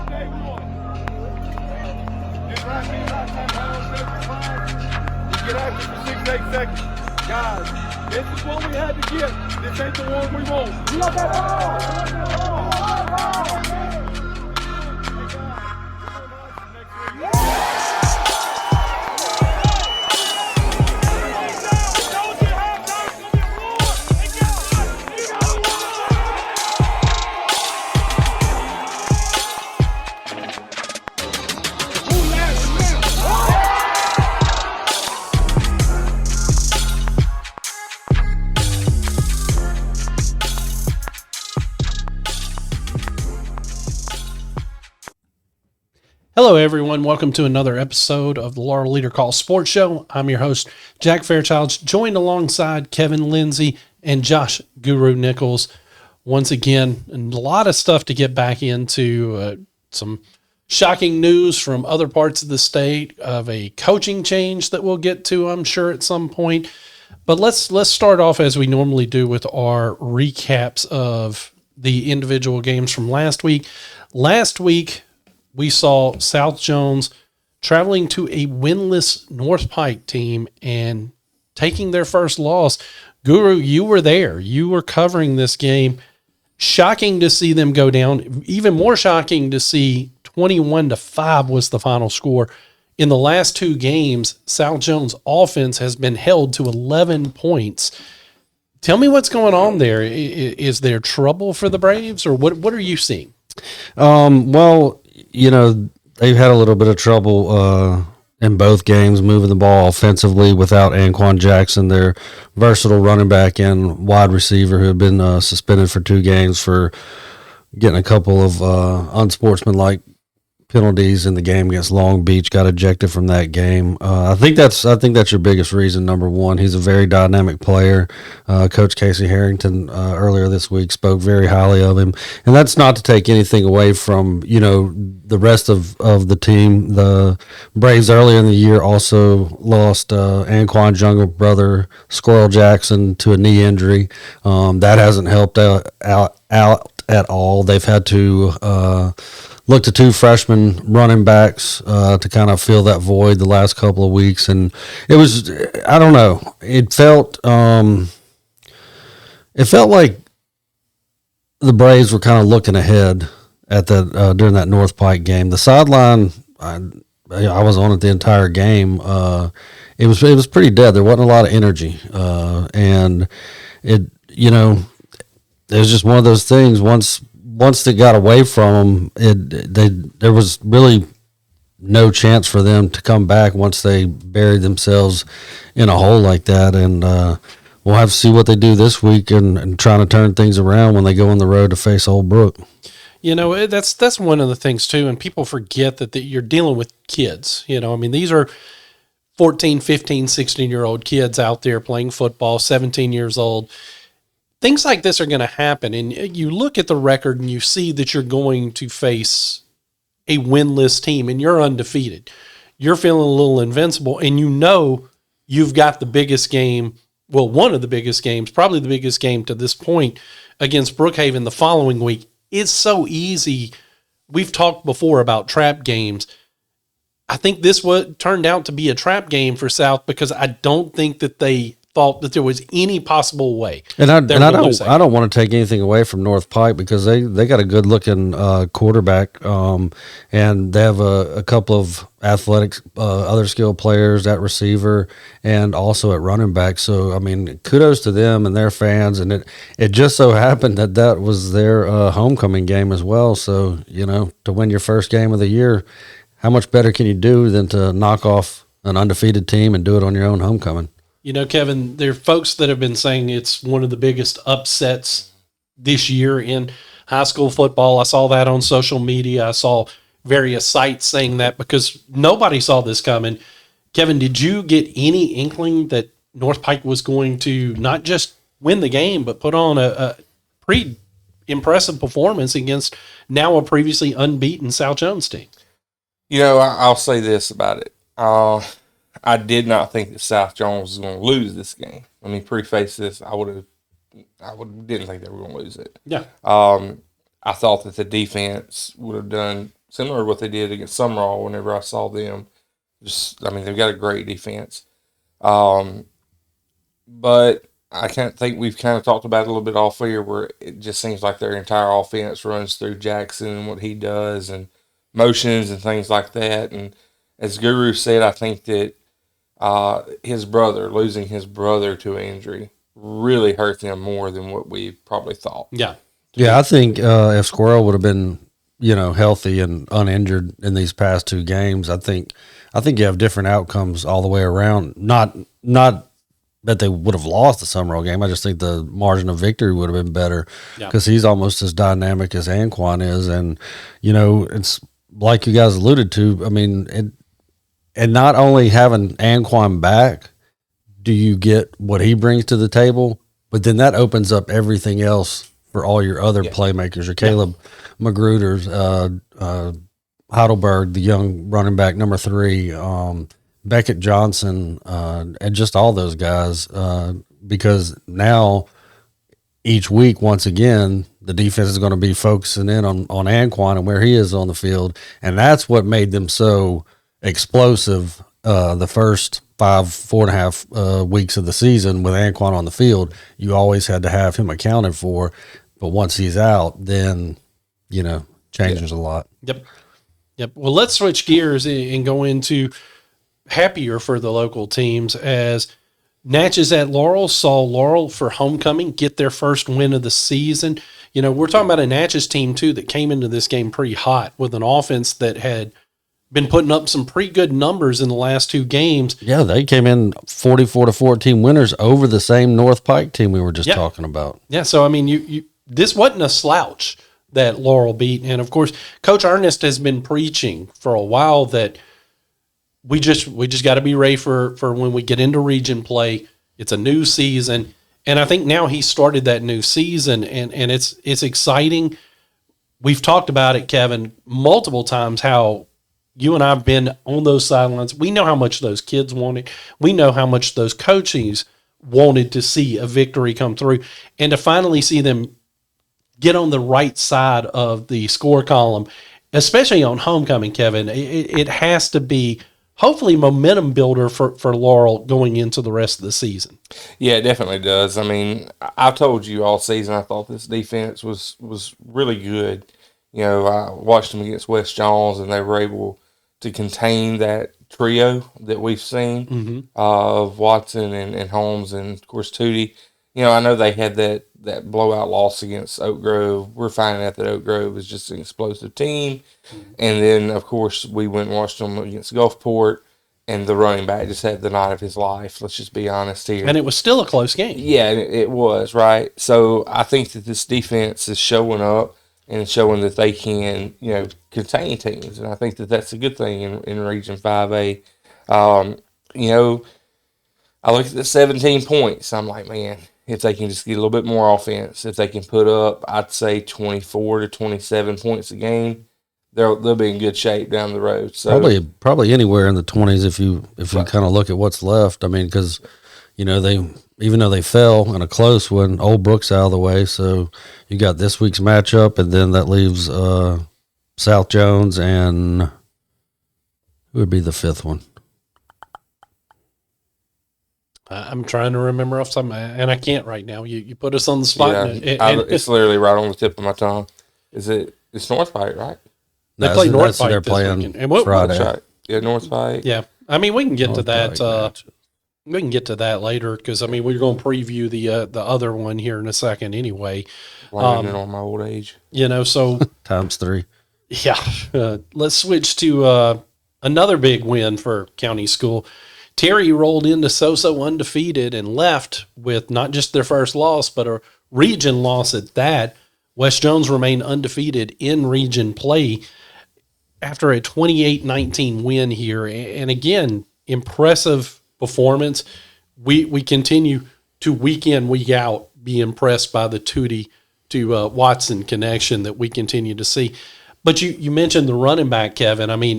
Day one. Just like me last time I was 75. You get after for 6-8 seconds. Guys, this is what we had to get. This ain't the one we want. You want that ball? Hello, everyone. Welcome to another episode of the Laurel Leader Call Sports Show. I'm your host, Jack Fairchilds, joined alongside Kevan Lindsey and Josh Guru Nichols. Once again, and a lot of stuff to get back into. Some shocking news from other parts of the state of a coaching change that we'll get to, I'm sure, at some point. But let's start off as we normally do with our recaps of the individual games from last week. Last week, we saw South Jones traveling to a winless North Pike team and taking their first loss. Guru, you were there. You were covering this game. Shocking to see them go down. Even more shocking to see 21-5 was the final score. In the last two games, South Jones' offense has been held to 11 points. Tell me what's going on there. Is there trouble for the Braves, or what are you seeing? Well, you know, they've had a little bit of trouble in both games moving the ball offensively without Anquan Jackson, their versatile running back and wide receiver who had been suspended for 2 games for getting a couple of unsportsmanlike penalties in the game against Long Beach. Got ejected from that game. I think that's your biggest reason. Number one, he's a very dynamic player. Coach Casey Harrington earlier this week spoke very highly of him, and that's not to take anything away from the rest of the team. The Braves earlier in the year also lost Anquan's younger brother Squirrel Jackson to a knee injury. That hasn't helped out at all. They've had to look to 2 freshman running backs to kind of fill that void the last couple of weeks, and it was, I don't know, it felt like the Braves were kind of looking ahead at that during that North Pike game. The sideline, I was on it the entire game. It was pretty dead. There wasn't a lot of energy, and it was just one of those things. Once they got away from them, there was really no chance for them to come back once they buried themselves in a hole like that. And we'll have to see what they do this week and trying to turn things around when they go on the road to face Old Brook. That's one of the things too, and people forget that you're dealing with kids. These are 14, 15, 16-year-old kids out there playing football, 17 years old. Things like this are going to happen, and you look at the record and you see that you're going to face a winless team, and you're undefeated. You're feeling a little invincible, and you've got the biggest game, well, one of the biggest games, probably the biggest game to this point against Brookhaven the following week. It's so easy. We've talked before about trap games. I think this turned out to be a trap game for South because I don't think that they thought that there was any possible way. And I don't want to take anything away from North Pike because they got a good looking quarterback, and they have a couple of athletic other skilled players at receiver and also at running back. So kudos to them and their fans. And it just so happened that was their homecoming game as well. So to win your first game of the year, how much better can you do than to knock off an undefeated team and do it on your own homecoming? Kevin, there are folks that have been saying it's one of the biggest upsets this year in high school football. I saw that on social media. I saw various sites saying that because nobody saw this coming. Kevin, did you get any inkling that North Pike was going to not just win the game, but put on a pretty impressive performance against now a previously unbeaten South Jones team? I'll say this about it. I did not think that South Jones was going to lose this game. Let me preface this. I didn't think they were going to lose it. Yeah. I thought that the defense would have done similar to what they did against Summerall whenever I saw them. They've got a great defense. But I can't think we've kind of talked about it a little bit off here where it just seems like their entire offense runs through Jackson and what he does and motions and things like that. And as Guru said, I think that losing his brother to an injury really hurt them more than what we probably thought. Yeah. Yeah, I think if Squirrel would have been, healthy and uninjured in these past 2 games, I think you have different outcomes all the way around. Not that they would have lost the Summerall game. I just think the margin of victory would have been better because he's almost as dynamic as Anquan is. And, it's like you guys alluded to. I mean, and not only having Anquan back, do you get what he brings to the table, but then that opens up everything else for all your other playmakers, your Caleb Magruders, Heidelberg, the young running back, number 3, Beckett Johnson, and just all those guys, because now each week, once again, the defense is going to be focusing in on Anquan and where he is on the field. And that's what made them so explosive the first 4.5 weeks of the season with Anquan on the field. You always had to have him accounted for. But once he's out, then, changes a lot. Yep. Well, let's switch gears and go into happier for the local teams as Natchez at Laurel saw Laurel for homecoming get their first win of the season. We're talking about a Natchez team, too, that came into this game pretty hot with an offense that had been putting up some pretty good numbers in the last 2 games. Yeah, they came in 44-14 winners over the same North Pike team we were just talking about. Yeah, so, I mean, this wasn't a slouch that Laurel beat. And, of course, Coach Ernest has been preaching for a while that we just got to be ready for when we get into region play. It's a new season. And I think now he started that new season, and it's exciting. We've talked about it, Kevin, multiple times, how you and I have been on those sidelines. We know how much those kids wanted. We know how much those coaches wanted to see a victory come through. And to finally see them get on the right side of the score column, especially on homecoming, Kevin, it has to be hopefully momentum builder for Laurel going into the rest of the season. Yeah, it definitely does. I mean, I've told you all season I thought this defense was really good. I watched them against West Jones, and they were able to contain that trio that we've seen of Watson and Holmes and, of course, Tootie. I know they had that blowout loss against Oak Grove. We're finding out that Oak Grove is just an explosive team. And then, of course, we went and watched them against Gulfport, and the running back just had the night of his life. Let's just be honest here. And it was still a close game. Yeah, it was, right? So I think that this defense is showing up and showing that they can, contain teams. And I think that that's a good thing in Region 5A. I look at the 17 points. I'm like, man, if they can just get a little bit more offense, if they can put up, I'd say 24 to 27 points a game, they'll be in good shape down the road. So probably anywhere in the 20s if you kind of look at what's left. I mean, because they, even though they fell in a close one, Old Brook's out of the way, so you got this week's matchup, and then that leaves South Jones and who would be the 5th one? I'm trying to remember off some, and I can't right now. You put us on the spot. Yeah, it's literally right on the tip of my tongue. It's North Pike, right? They play North Pike they're this playing weekend. And what, Friday. Right. Yeah, North Pike. Yeah, I mean we can get to North that. Pike We can get to that later because we're going to preview the other one here in a second anyway. Blaming it on my old age. So times 3. Yeah, let's switch to another big win for County School. Terry rolled into so undefeated and left with not just their first loss, but a region loss at that. West Jones remained undefeated in region play after a 28-19 win here. And again, impressive performance. We continue to week in, week out, be impressed by the Tootie to Watson connection that we continue to see. But you mentioned the running back, Kevin. I mean,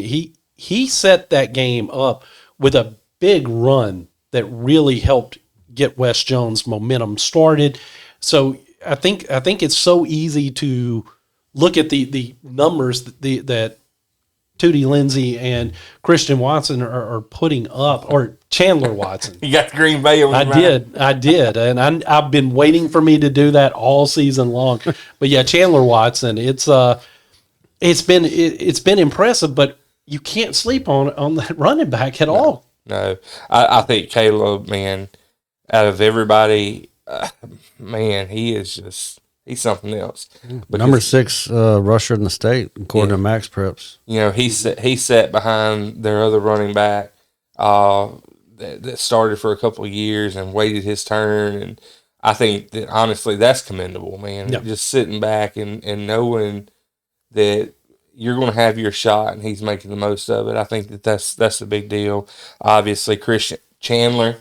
he set that game up with a big run that really helped get West Jones momentum started. So I think it's so easy to look at the numbers that Tootie Lindsey and Christian Watson are putting up, or Chandler Watson. You got the Green Bay on I did, and I've been waiting for me to do that all season long. But yeah, Chandler Watson, it's been impressive, but you can't sleep on that running back at all. No, I think Caleb, man, out of everybody, man, he's something else. Because, Number 6 rusher in the state, according to Max Preps. You know, he sat behind their other running back that started for a couple of years and waited his turn. And I think that, honestly, that's commendable, man. Yep. Just sitting back and knowing that you're going to have your shot and he's making the most of it. I think that's the big deal. Obviously, Chandler.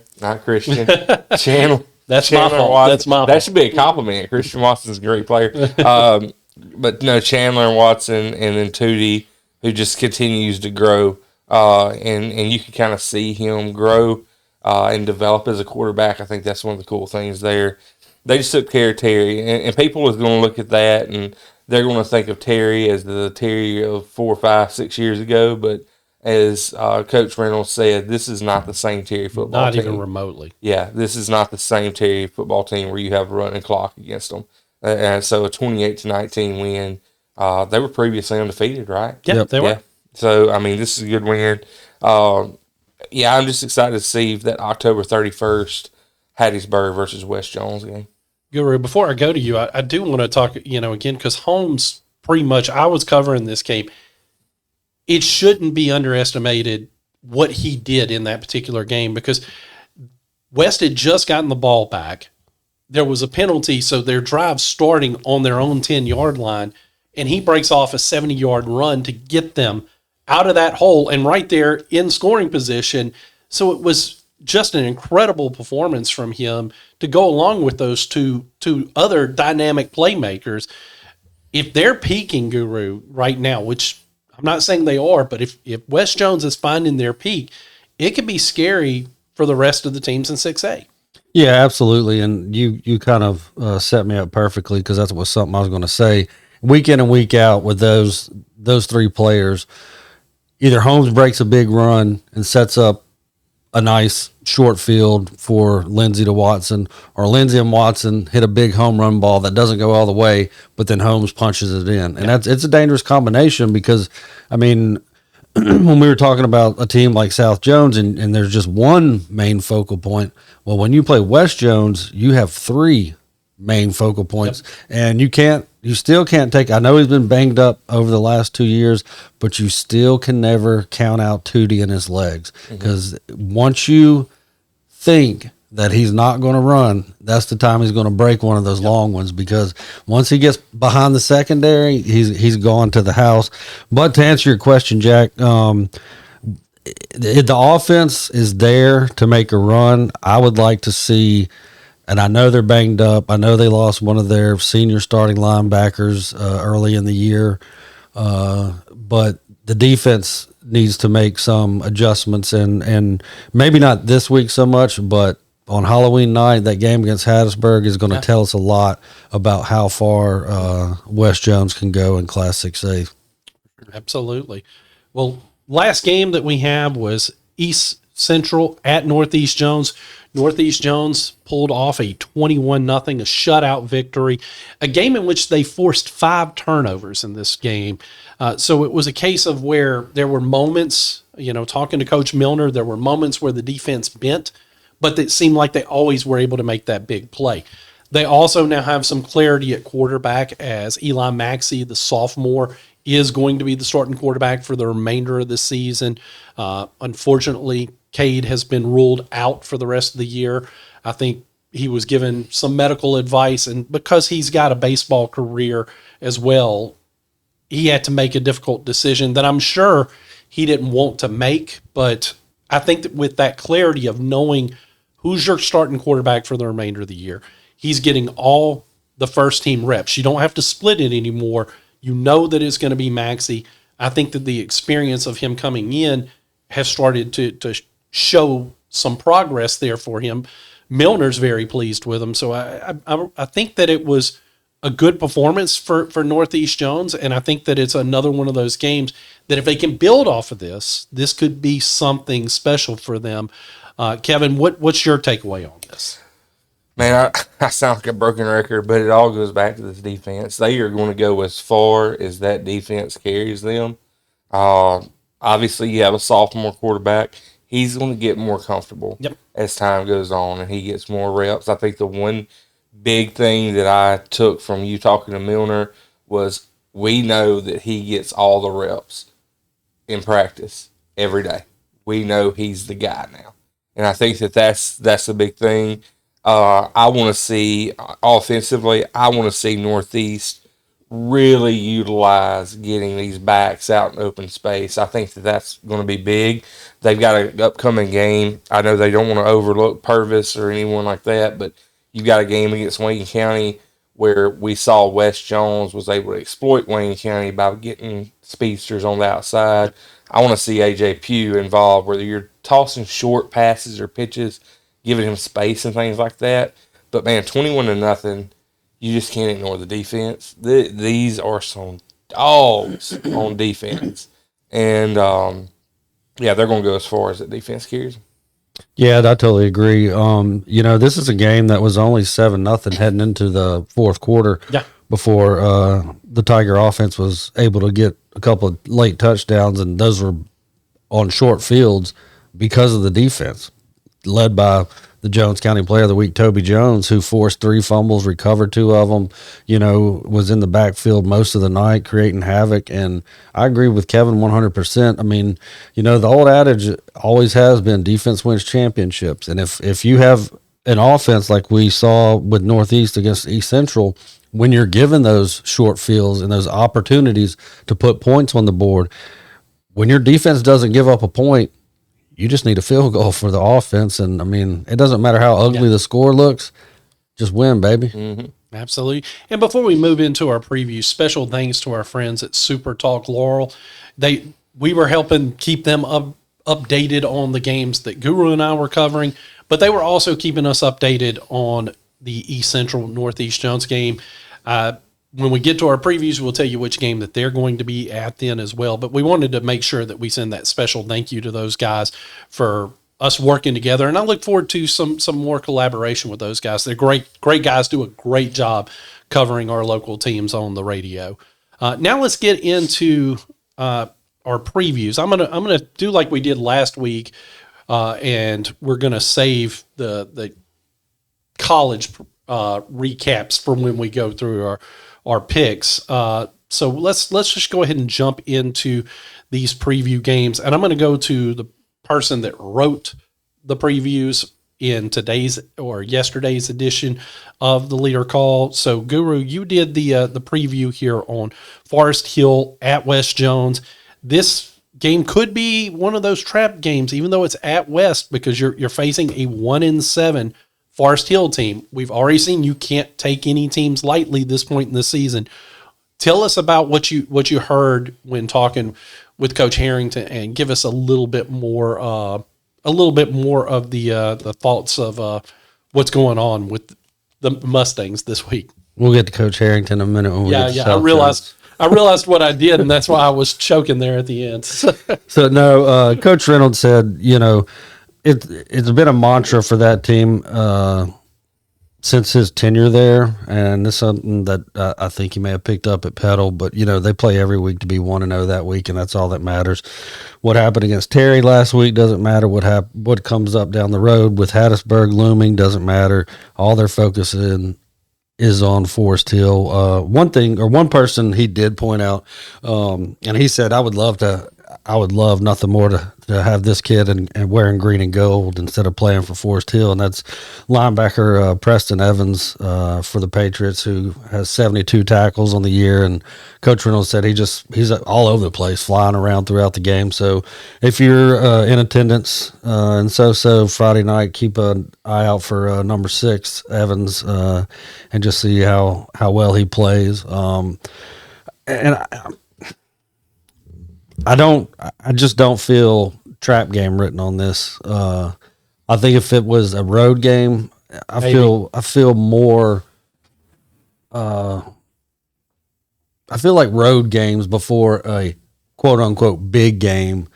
That's Chandler my fault. Watson, That's my fault. that should be a compliment. Christian Watson's a great player. But no, Chandler and Watson, and then Tootie, who just continues to grow. And you can kind of see him grow and develop as a quarterback. I think that's one of the cool things there. They just took care of Terry, and people is going to look at that, and they're going to think of Terry as the Terry of 4, 5, 6 years ago. But as Coach Reynolds said, this is not the same Terry football Not team. even remotely. Yeah, this is not the same Terry football team where you have a running clock against them. And so a 28-19 win. They were previously undefeated, right? Yeah, they were. Yeah. So, I mean, this is a good win. Yeah, I'm just excited to see that October 31st, Hattiesburg versus West Jones game. Guru, before I go to you, I do want to talk, again, because Holmes pretty much, I was covering this game. It shouldn't be underestimated what he did in that particular game, because West had just gotten the ball back. There was a penalty, so their drive starting on their own 10-yard line, and he breaks off a 70-yard run to get them out of that hole and right there in scoring position. So it was just an incredible performance from him to go along with those two other dynamic playmakers. If they're peaking, Guru, right now, which I'm not saying they are, but if West Jones is finding their peak, it could be scary for the rest of the teams in 6A. Yeah, absolutely. And you kind of set me up perfectly, because that was something I was going to say. Week in and week out with those 3 players, either Holmes breaks a big run and sets up a nice short field for Lindsey to Watson, or Lindsey and Watson hit a big home run ball that doesn't go all the way, but then Holmes punches it in. And it's a dangerous combination, because, I mean, when we were talking about a team like South Jones and there's just one main focal point, well, when you play West Jones, you have 3 main focal points. And you still can't take, I know he's been banged up over the last 2 years, but you still can never count out Tootie and his legs, because once you think that he's not going to run, that's the time he's going to break one of those long ones, because once he gets behind the secondary, he's gone to the house. But to answer your question, Jack, the offense is there to make a run. I would like to see, and I know they're banged up. I know they lost one of their senior starting linebackers early in the year, but the defense needs to make some adjustments, and maybe not this week so much, but on Halloween night, that game against Hattiesburg is going to tell us a lot about how far West Jones can go in Class 6A. Absolutely. Well, last game that we have was East Central at Northeast Jones. Northeast Jones pulled off a 21-0, a shutout victory, a game in which they forced 5 turnovers in this game. So it was a case of where there were moments, talking to Coach Milner, there were moments where the defense bent, but it seemed like they always were able to make that big play. They also now have some clarity at quarterback, as Eli Maxey, the sophomore, is going to be the starting quarterback for the remainder of the season. Unfortunately, Cade has been ruled out for the rest of the year. I think he was given some medical advice, and because he's got a baseball career as well, he had to make a difficult decision that I'm sure he didn't want to make. But I think that with that clarity of knowing who's your starting quarterback for the remainder of the year, he's getting all the first team reps. You don't have to split it anymore. You know that it's going to be Maxey. I think that the experience of him coming in has started to show some progress there for him. Milner's very pleased with him. So I think that it was a good performance for Northeast Jones, and I think that it's another one of those games that if they can build off of this could be something special for them. Kevin, what's your takeaway on this? Man, I sound like a broken record, but it all goes back to this defense. They are going to go as far as that defense carries them. Obviously, you have a sophomore quarterback. He's going to get more comfortable as time goes on and he gets more reps. I think the one big thing that I took from you talking to Milner was we know that he gets all the reps in practice every day. We know he's the guy now. And I think that's a big thing. I want to see, offensively, I want to see Northeast really utilize getting these backs out in open space. I think that's going to be big. They've got an upcoming game. I know they don't want to overlook Purvis or anyone like that, but you've got a game against Wayne County where we saw West Jones was able to exploit Wayne County by getting speedsters on the outside. I want to see A.J. Pugh involved, whether you're tossing short passes or pitches, giving him space and things like that. But, man, 21-0, you just can't ignore the defense. These are some dogs on defense. And, they're going to go as far as the defense carries. Yeah, I totally agree. This is a game that was only 7-0 heading into the fourth quarter before the Tiger offense was able to get a couple of late touchdowns, and those were on short fields because of the defense, led by the Jones County Player of the Week, Toby Jones, who forced 3 fumbles, recovered 2 of them, was in the backfield most of the night, creating havoc. And I agree with Kevin 100%. I mean, the old adage always has been defense wins championships. And if you have an offense like we saw with Northeast against East Central, when you're given those short fields and those opportunities to put points on the board, when your defense doesn't give up a point, you just need a field goal for the offense. And, I mean, it doesn't matter how ugly the score looks. Just win, baby. Mm-hmm. Absolutely. And before we move into our preview, special thanks to our friends at Super Talk Laurel. We were helping keep them updated on the games that Guru and I were covering, but they were also keeping us updated on the East Central Northeast Jones game. When we get to our previews, we'll tell you which game that they're going to be at then as well. But we wanted to make sure that we send that special thank you to those guys for us working together. And I look forward to some more collaboration with those guys. They're great guys, do a great job covering our local teams on the radio. Now let's get into our previews. I'm gonna do like we did last week, and we're gonna save the college recaps for when we go through our picks. So let's just go ahead and jump into these preview games. And I'm going to go to the person that wrote the previews in today's or yesterday's edition of the Leader Call. So Guru, you did the preview here on Forest Hill at West Jones. This game could be one of those trap games, even though it's at West, because you're facing a 1-7 Forest Hill team. We've already seen you can't take any teams lightly this point in the season. Tell us about what you heard when talking with Coach Harrington, and give us a little bit more of the thoughts of what's going on with the Mustangs this week. We'll get to Coach Harrington in a minute. When we get to I realized what I did, and that's why I was choking there at the end. So no, Coach Reynolds said, it's been a mantra for that team since his tenure there, and it's something that I think he may have picked up at Petal. But they play every week to be 1-0 that week, and that's all that matters. What happened against Terry last week doesn't matter. What comes up down the road with Hattiesburg looming doesn't matter. All their focus is on Forest Hill. One person he did point out, and he said, I would love nothing more to have this kid and wearing green and gold instead of playing for Forest Hill. And that's linebacker Preston Evans for the Patriots, who has 72 tackles on the year. And Coach Reynolds said he's all over the place, flying around throughout the game. So if you're in attendance and so Friday night, keep an eye out for number 6, Evans, and just see how well he plays. I just don't feel trap game written on this. I think if it was a road game, I feel more I feel like road games before a quote unquote big game,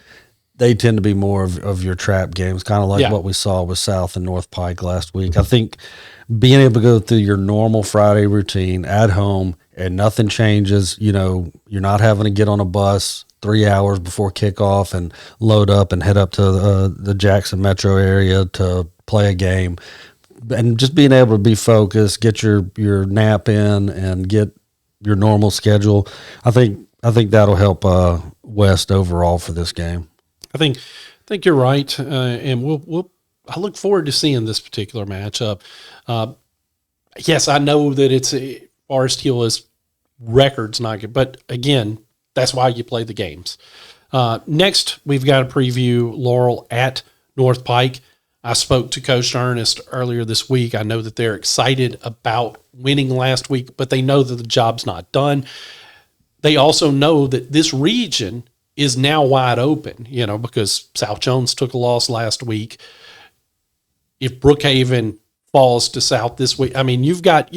they tend to be more of your trap games, kind of like what we saw with South and North Pike last week. I think being able to go through your normal Friday routine at home and nothing changes, you know, you're not having to get on a bus 3 hours before kickoff and load up and head up to the Jackson metro area to play a game, and just being able to be focused, get your nap in and get your normal schedule. I think that'll help West overall for this game. I think you're right, and I look forward to seeing this particular matchup. Yes, I know that it's Forest Hill is records not good, but again, that's why you play the games. Next, we've got to preview Laurel at North Pike. I spoke to Coach Ernest earlier this week. I know that they're excited about winning last week, but they know that the job's not done. They also know that this region is now wide open, you know, because South Jones took a loss last week. If Brookhaven falls to South this week, I mean, you've got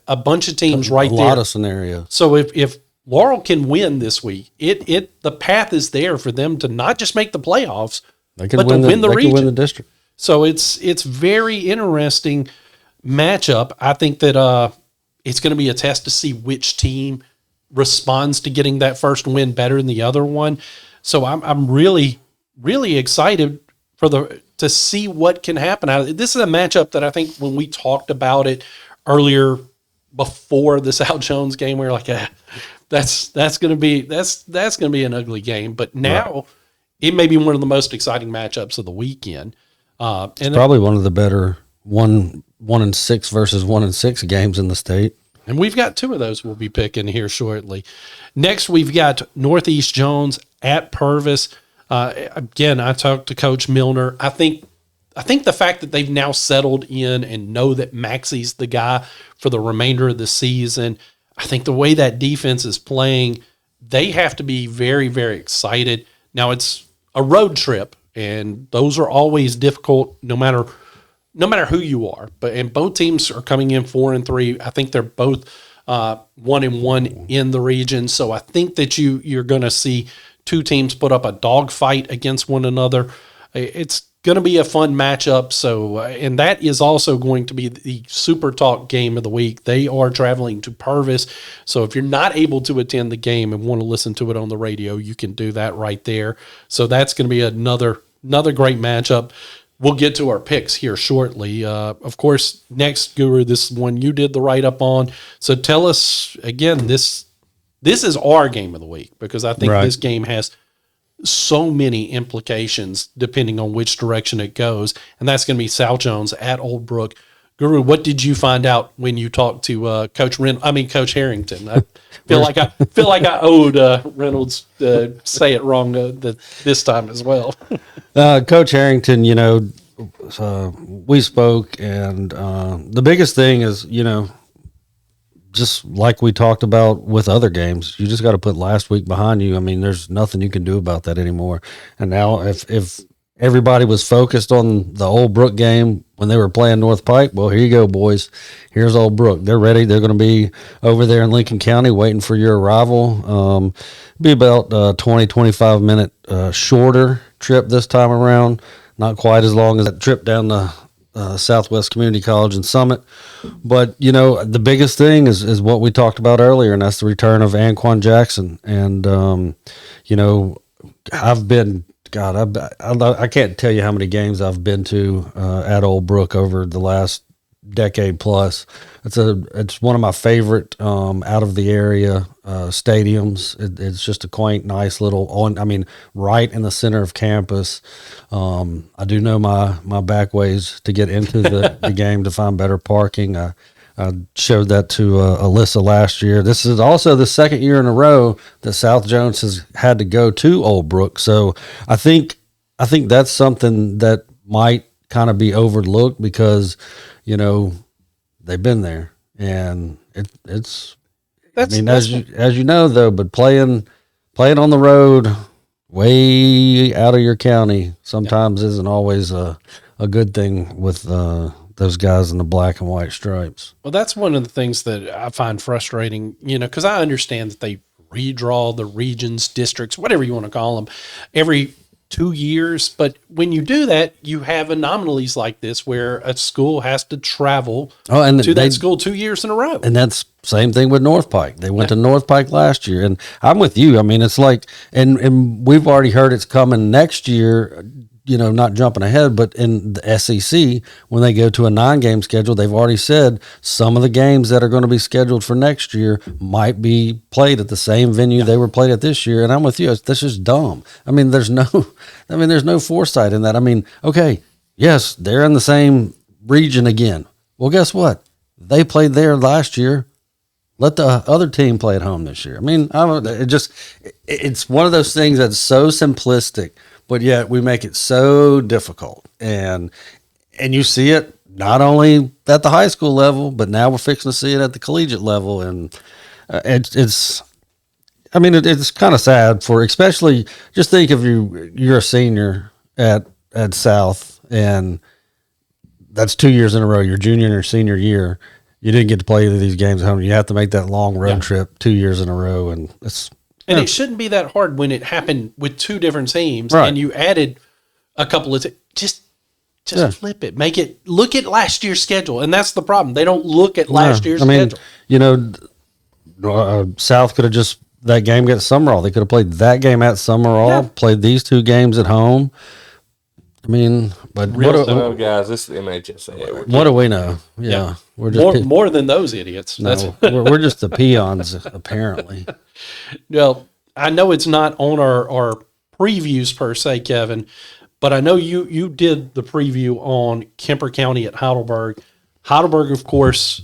a bunch of teams right there. A lot of scenarios. So if Laurel can win this week, the path is there for them to not just make the playoffs, but to win the region. Can win the district. So it's very interesting matchup. I think that it's going to be a test to see which team responds to getting that first win better than the other one. So I'm really, really excited to see what can happen out of it. This is a matchup that I think when we talked about it earlier before the South Jones game, we were like, that's going to be an ugly game. But now it may be one of the most exciting matchups of the weekend. It's probably one of the better 1-6 versus 1-6 games in the state. And we've got two of those we'll be picking here shortly. Next, we've got Northeast Jones at Purvis. Again, I talked to Coach Milner. I think the fact that they've now settled in and know that Maxie's the guy for the remainder of the season, I think the way that defense is playing, they have to be very, very excited. Now, it's a road trip, and those are always difficult no matter who you are. And both teams are coming in 4-3. I think they're both 1-1 in the region. So I think that you're going to see two teams put up a dogfight against one another. It's going to be a fun matchup. So, and that is also going to be the Super Talk game of the week. They are traveling to Purvis. So if you're not able to attend the game and want to listen to it on the radio, you can do that right there. So that's going to be another great matchup. We'll get to our picks here shortly. Of course, next, Guru, this one you did the write-up on. So tell us, again, this is our game of the week, because I think this game has so many implications depending on which direction it goes, and that's going to be South Jones at Old Brook. Guru, what did you find out when you talked to Coach Harrington? I feel like I owed Reynolds say it wrong this time as well. Coach Harrington, you know, we spoke, and the biggest thing is, you know, just like we talked about with other games, you just got to put last week behind you. I mean, there's nothing you can do about that anymore. And now if everybody was focused on the Old Brook game when they were playing North Pike, well, here you go, boys. Here's Old Brook. They're ready. They're going to be over there in Lincoln County waiting for your arrival. Be about a 20-25 minute shorter trip this time around. Not quite as long as that trip down to Southwest Community College and Summit. But, you know, the biggest thing is what we talked about earlier, and that's the return of Anquan Jackson. And, you know, I can't tell you how many games I've been to at Old Brook over the last decade plus. It's one of my favorite out of the area stadiums. It's just a quaint, nice little right in the center of campus. I do know my back ways to get into the game to find better parking. I showed that to Alyssa last year. This is also the second year in a row that South Jones has had to go to Old Brook. So I think that's something that might kind of be overlooked because, you know, they've been there, and as you know though, but playing on the road way out of your county sometimes isn't always a good thing with the those guys in the black and white stripes. Well, that's one of the things that I find frustrating, because I understand that they redraw the regions, districts, whatever you want to call them, every 2 years. But when you do that, you have anomalies like this where a school has to travel to that school 2 years in a row. And that's same thing with North Pike. They went to North Pike last year. And I'm with you. I mean, it's like, and we've already heard it's coming next year, not jumping ahead, but in the SEC, when they go to a 9-game schedule, they've already said some of the games that are going to be scheduled for next year might be played at the same venue they were played at this year. And I'm with you. That's just dumb. I mean, there's no foresight in that. I mean, okay, yes, they're in the same region again. Well, guess what? They played there last year. Let the other team play at home this year. I mean, it's one of those things that's so simplistic, but yet we make it so difficult. And you see it not only at the high school level, but now we're fixing to see it at the collegiate level. And it's kind of sad especially just think if you're a senior at South, and that's 2 years in a row, your junior and your senior year, you didn't get to play either of these games at home. You have to make that long road trip 2 years in a row. And it shouldn't be that hard when it happened with two different teams, right, and you added a couple of just flip it, make it look at last year's schedule. And that's the problem. They don't look at last year's schedule. South could have that game at Summerall. They could have played that game at Summerall, played these 2 games at home. I mean, but guys, this is the MHSA. What do we know? Yeah. We're just more than those idiots. No, we're just the peons, apparently. Well, I know it's not on our previews per se, Kevin, but I know you did the preview on Kemper County at Heidelberg. Heidelberg, of course,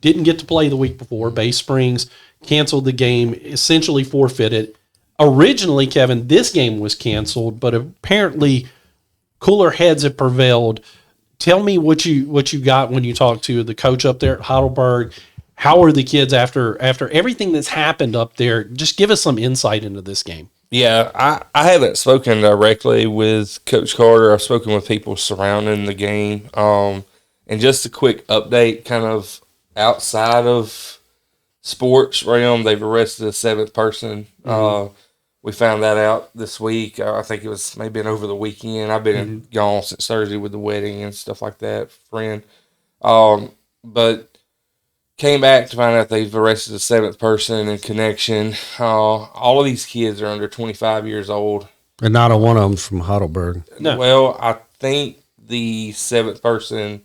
didn't get to play the week before. Bay Springs canceled the game, essentially forfeited. Originally, Kevin, this game was canceled, but apparently cooler heads have prevailed. Tell me what you got when you talked to the coach up there at Heidelberg. How are the kids after everything that's happened up there? Just give us some insight into this game. Yeah, I haven't spoken directly with Coach Carter. I've spoken with people surrounding the game. And just a quick update, kind of outside of sports realm, they've arrested a 7th person. We found that out this week. I think it was maybe over the weekend. I've been gone since Thursday with the wedding and stuff like that, friend. But came back to find out they've arrested a 7th person in connection. All of these kids are under 25 years old. And not a one of them's from Heidelberg. No. Well, I think the 7th person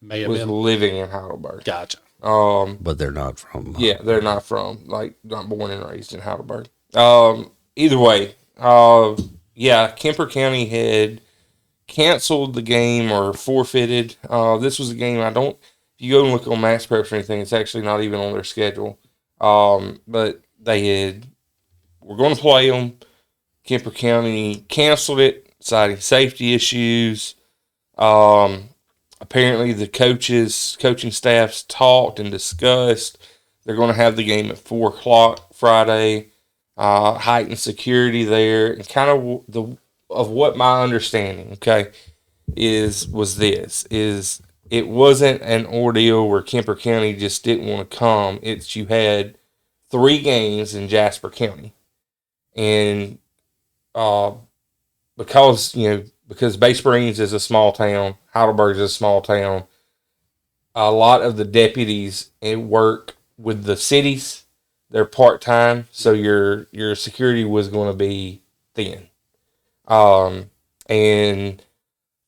May have was been living in Heidelberg. Gotcha. But they're not from. Yeah, they're not not born and raised in Heidelberg. Either way, Kemper County had canceled the game or forfeited. This was a game if you go and look on Max Preps or anything, it's actually not even on their schedule. But they were going to play them. Kemper County canceled it, citing safety issues. Apparently the coaching staffs talked and discussed. They're going to have the game at 4:00 Friday. Heightened security there, and kind of what my understanding, was it wasn't an ordeal where Kemper County just didn't want to come. It's you had 3 games in Jasper County, and because Bay Springs is a small town, Heidelberg is a small town, a lot of the deputies work with the cities. They're part-time, so your security was going to be thin. And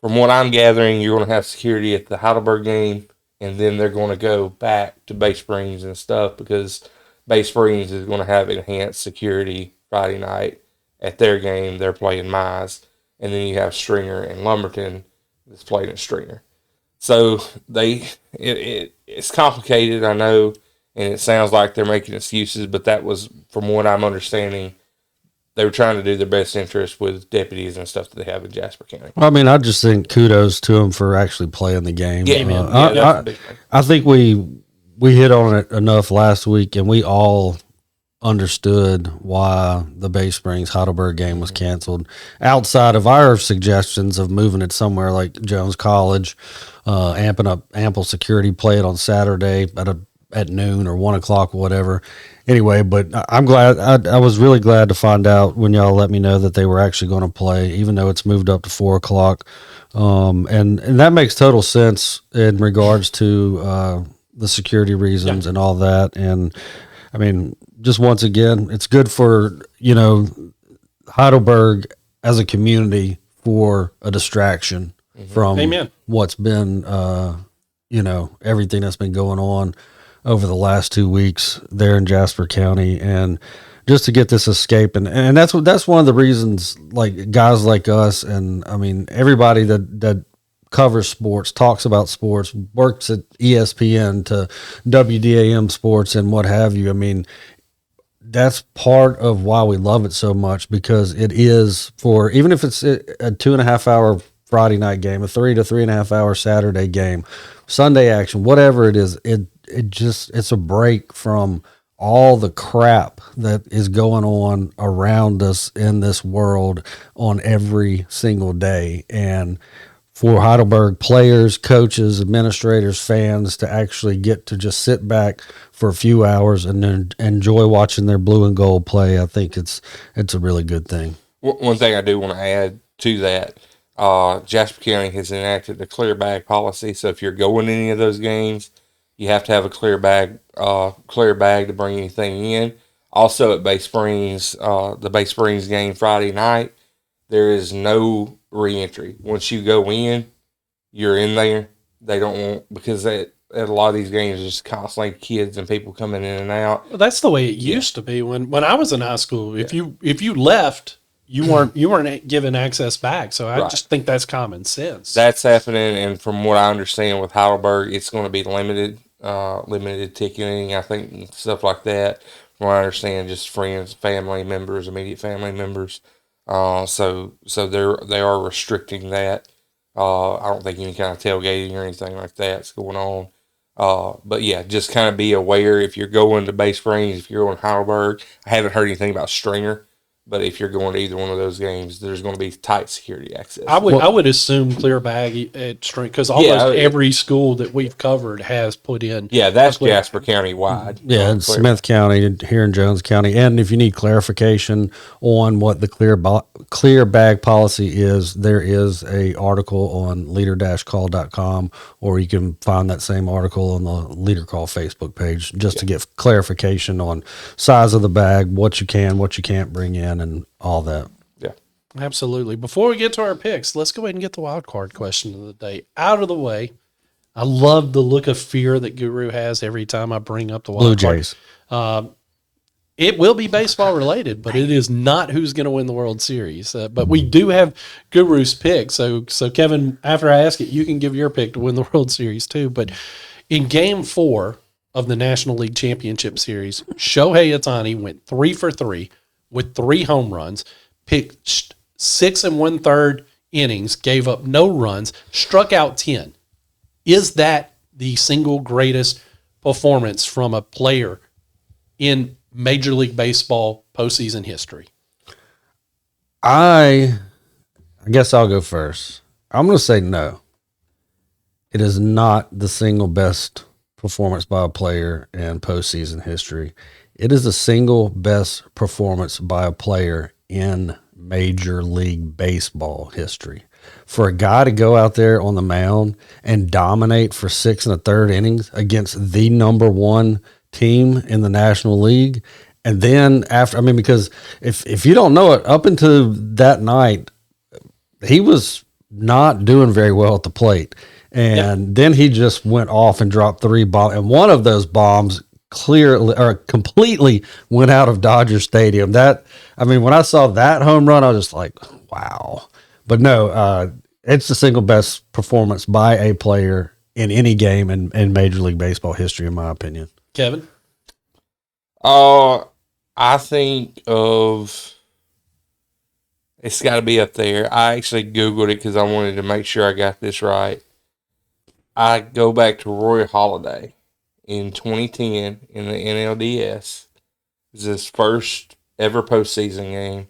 from what I'm gathering, you're going to have security at the Heidelberg game, and then they're going to go back to Bay Springs and stuff because Bay Springs is going to have enhanced security Friday night at their game. They're playing Mize, and then you have Stringer and Lumberton that's playing at Stringer. So it's complicated, I know. And it sounds like they're making excuses, but that was, from what I'm understanding, they were trying to do their best interest with deputies and stuff that they have in Jasper County. I mean, I just think kudos to them for actually playing the game. Yeah, I think we hit on it enough last week, and we all understood why the Bay Springs Heidelberg game was canceled outside of our suggestions of moving it somewhere like Jones College, amping up ample security, play it on Saturday at noon or 1 o'clock or whatever. Anyway, but I'm glad. I was really glad to find out when y'all let me know that they were actually going to play, even though it's moved up to 4 o'clock. And that makes total sense in regards to the security reasons and all that. And I mean, just once again, it's good for, Heidelberg as a community for a distraction from what's been, everything that's been going on over the last 2 weeks there in Jasper County, and just to get this escape. And that's one of the reasons, like, guys like us, and I mean, everybody that covers sports, talks about sports, works at ESPN to WDAM sports and what have you. I mean, that's part of why we love it so much, because it is for, even if it's a 2.5 hour Friday night game, a 3 to 3.5 hour Saturday game, Sunday action, whatever it is, it's a break from all the crap that is going on around us in this world on every single day. And for Heidelberg players, coaches, administrators, fans to actually get to just sit back for a few hours and then enjoy watching their blue and gold play, I think it's a really good thing. One thing I do want to add to that, Jasper County has enacted the clear bag policy. So if you're going to any of those games, you have to have a clear bag to bring anything in. Also at Bay Springs, the Bay Springs game Friday night, there is no re-entry. Once you go in, you're in there. They don't want, because at a lot of these games, there's constantly kids and people coming in and out. Well, that's the way it used to be when I was in high school. If you left, you weren't given access back. So I just think that's common sense. That's happening, and from what I understand with Heidelberg, it's going to be limited ticketing, I think, and stuff like that. From what I understand, just friends, family members, immediate family members. So they are restricting that. I don't think any kind of tailgating or anything like that's going on. But yeah, just kind of be aware if you're going to Bay Springs, if you're going to Heidelberg. I haven't heard anything about Stringer, but if you're going to either one of those games, there's going to be tight security access. I would assume clear bag at Stringer, because every school that we've covered has put in. Yeah, that's Jasper County wide. Yeah, and Smith County, here in Jones County. And if you need clarification on what the clear bag policy is, there is a article on leader-call.com, or you can find that same article on the Leader Call Facebook page, just to get clarification on size of the bag, what you can, what you can't bring in, and all that. Yeah, absolutely. Before we get to our picks, let's go ahead and get the wild card question of the day out of the way. I love the look of fear that Guru has every time I bring up the wild Blue card. Jays. It will be baseball related, but it is not who's going to win the World Series. But we do have Guru's pick. So Kevin, after I ask it, you can give your pick to win the World Series too. But in Game 4 of the National League Championship Series, Shohei Ohtani went 3 for 3 with 3 home runs, pitched 6 1/3 innings, gave up no runs, struck out 10. Is that the single greatest performance from a player in Major League Baseball postseason history? I guess I'll go first. I'm going to say no. It is not the single best performance by a player in postseason history. It is the single best performance by a player in Major League Baseball history. For a guy to go out there on the mound and dominate for 6 1/3 innings against the number one team in the National League, and then after, because if you don't know it, up until that night, he was not doing very well at the plate. And then he just went off and dropped 3 bombs, and one of those bombs completely went out of Dodger Stadium. When I saw that home run, I was just like, wow. But no, it's the single best performance by a player in any game in Major League Baseball history, in my opinion. Kevin? I think it's got to be up there. I actually Googled it because I wanted to make sure I got this right. I go back to Roy Halladay in 2010 in the NLDS. It's his first ever postseason game,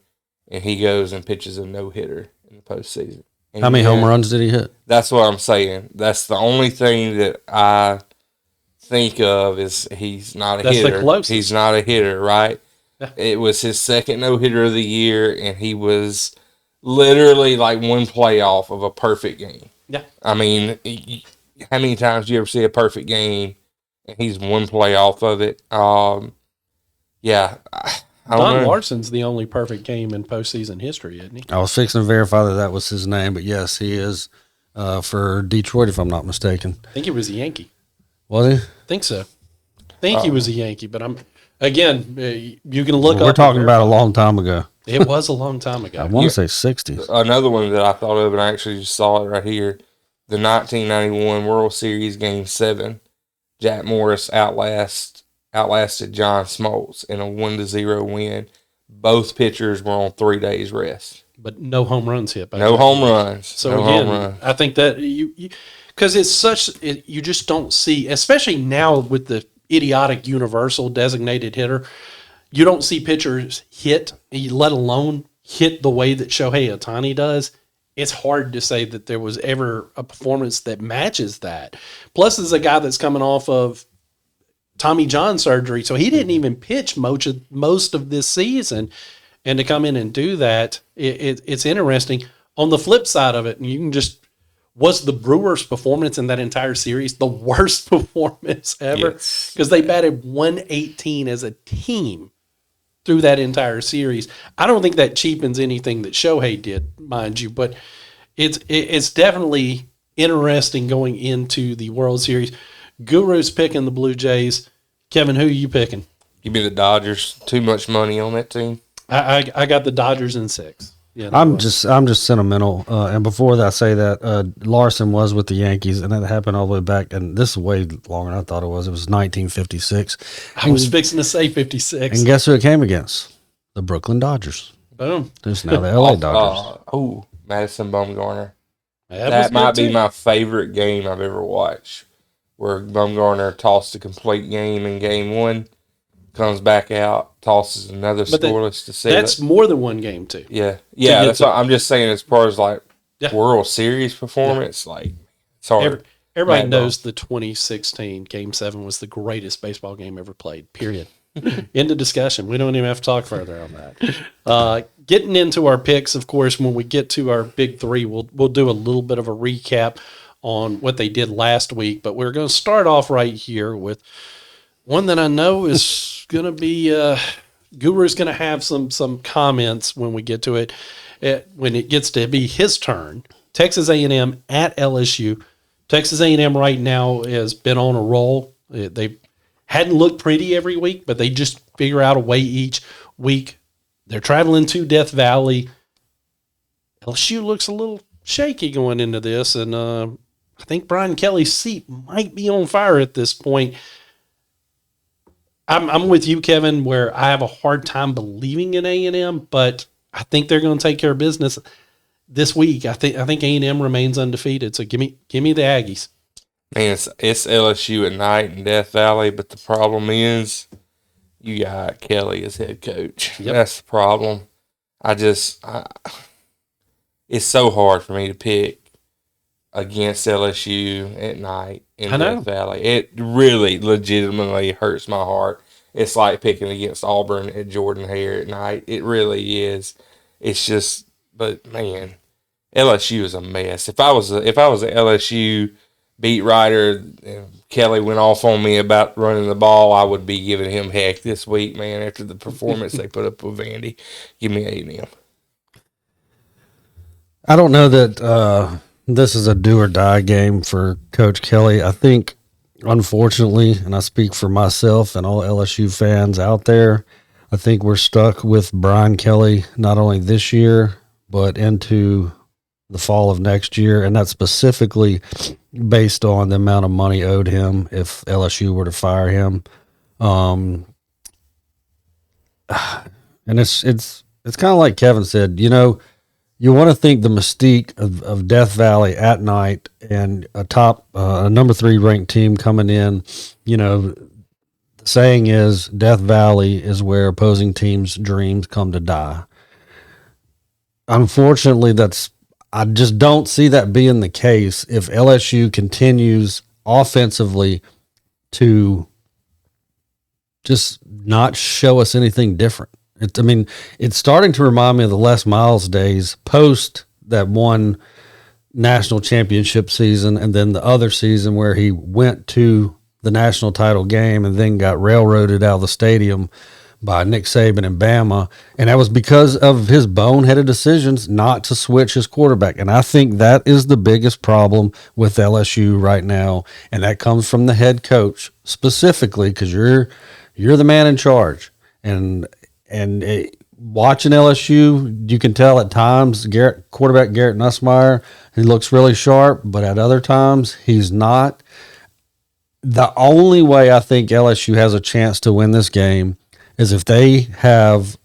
and he goes and pitches a no-hitter in the postseason. And How many home runs did he hit? That's what I'm saying. That's the only thing that I think of is he's not a hitter. The closest. He's not a hitter, right? Yeah. It was his second no-hitter of the year, and he was literally like one play off of a perfect game. Yeah. I mean, how many times do you ever see a perfect game, and he's one play off of it? Yeah. I don't Don know. Larson's the only perfect game in postseason history, isn't he? I was fixing to verify that was his name, but yes, he is for Detroit, if I'm not mistaken. I think he was a Yankee. Was he? I think so. I think he was a Yankee, but you can look up. We're talking about a long time ago. It was a long time ago. I want to say 60s. Another one that I thought of, and I actually just saw it right here, the 1991 World Series Game 7. Jack Morris outlasted John Smoltz in a 1-0 win. Both pitchers were on 3 days rest. But no home runs hit. No home runs. So no again, home runs. I think that because you just don't see, especially now with the idiotic universal designated hitter, you don't see pitchers hit, let alone hit the way that Shohei Ohtani does. It's hard to say that there was ever a performance that matches that. Plus, there's a guy that's coming off of Tommy John surgery, so he didn't even pitch most of this season. And to come in and do that, it's interesting. On the flip side of it, and you can just, was the Brewers' performance in that entire series the worst performance ever? Because they batted 118 as a team through that entire series. I don't think that cheapens anything that Shohei did, mind you, but it's definitely interesting going into the World Series. Guru's picking the Blue Jays. Kevin, who are you picking? Give me the Dodgers. Too much money on that team. I got the Dodgers in 6. Yeah, I'm just sentimental. And before that, I say that Larson was with the Yankees, and that happened all the way back. And this is way longer than I thought it was. It was 1956. I was fixing to say 56. And guess who it came against? The Brooklyn Dodgers. Boom. There's now the LA Dodgers. Madison Bumgarner. That That might good be too. my favorite game I've ever watched, where Bumgarner tossed a complete game in game 1, comes back out, tosses another But scoreless to seal That's it. more than one game, too. Yeah, get that's to- what I'm just saying. As far as like Yeah. World Series performance, like it's hard. Everybody Mad knows the 2016 Game 7 was the greatest baseball game ever played, period. End of discussion. We don't even have to talk further on that. Getting into our picks, of course, when we get to our big 3, we'll do a little bit of a recap on what they did last week. But we're going to start off right here with one that I know is going to be Guru's going to have some comments when we get to it. When it gets to be his turn. Texas A&M at LSU. Texas A&M right now has been on a roll. They hadn't looked pretty every week, but they just figure out a way each week. They're traveling to Death Valley. LSU looks a little shaky going into this, and I think Brian Kelly's seat might be on fire at this point. I'm with you, Kevin, where I have a hard time believing in A&M, but I think they're going to take care of business this week. I think A&M remains undefeated. So give me the Aggies. Man, it's LSU at night in Death Valley, but the problem is you got Kelly as head coach. Yep. That's the problem. It's so hard for me to pick against LSU at night in I know. Death Valley. It really legitimately hurts my heart. It's like picking against Auburn at Jordan Hare at night. It really is. It's just, but man, LSU is a mess. If I was a LSU beat writer and Kelly went off on me about running the ball, I would be giving him heck this week, man, after the performance they put up with Vandy. Give me A&M. I don't know that this is a do or die game for Coach Kelly. I think, unfortunately, and I speak for myself and all LSU fans out there, I think we're stuck with Brian Kelly not only this year, but into the fall of next year, and that's specifically based on the amount of money owed him if LSU were to fire him. And it's kind of like Kevin said, you know, you want to think the mystique of Death Valley at night and a number 3 ranked team coming in, you know, saying is Death Valley is where opposing teams' dreams come to die. Unfortunately, I just don't see that being the case if LSU continues offensively to just not show us anything different. It's starting to remind me of the Les Miles days post that one national championship season and then the other season where he went to the national title game and then got railroaded out of the stadium by Nick Saban and Bama. And that was because of his boneheaded decisions not to switch his quarterback. And I think that is the biggest problem with LSU right now. And that comes from the head coach specifically because you're the man in charge. And watching LSU, you can tell at times quarterback Garrett Nussmeier, he looks really sharp, but at other times he's not. The only way I think LSU has a chance to win this game is if they have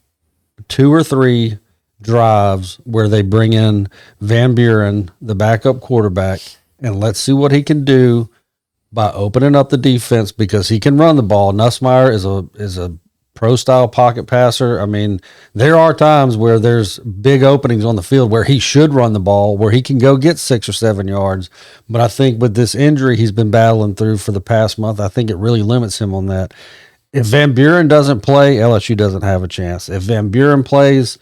2 or 3 drives where they bring in Van Buren, the backup quarterback, and let's see what he can do by opening up the defense because he can run the ball. Nussmeier is a pro-style pocket passer. I mean, there are times where there's big openings on the field where he should run the ball, where he can go get 6 or 7 yards. But I think with this injury he's been battling through for the past month, I think it really limits him on that. If Van Buren doesn't play, LSU doesn't have a chance. If Van Buren plays,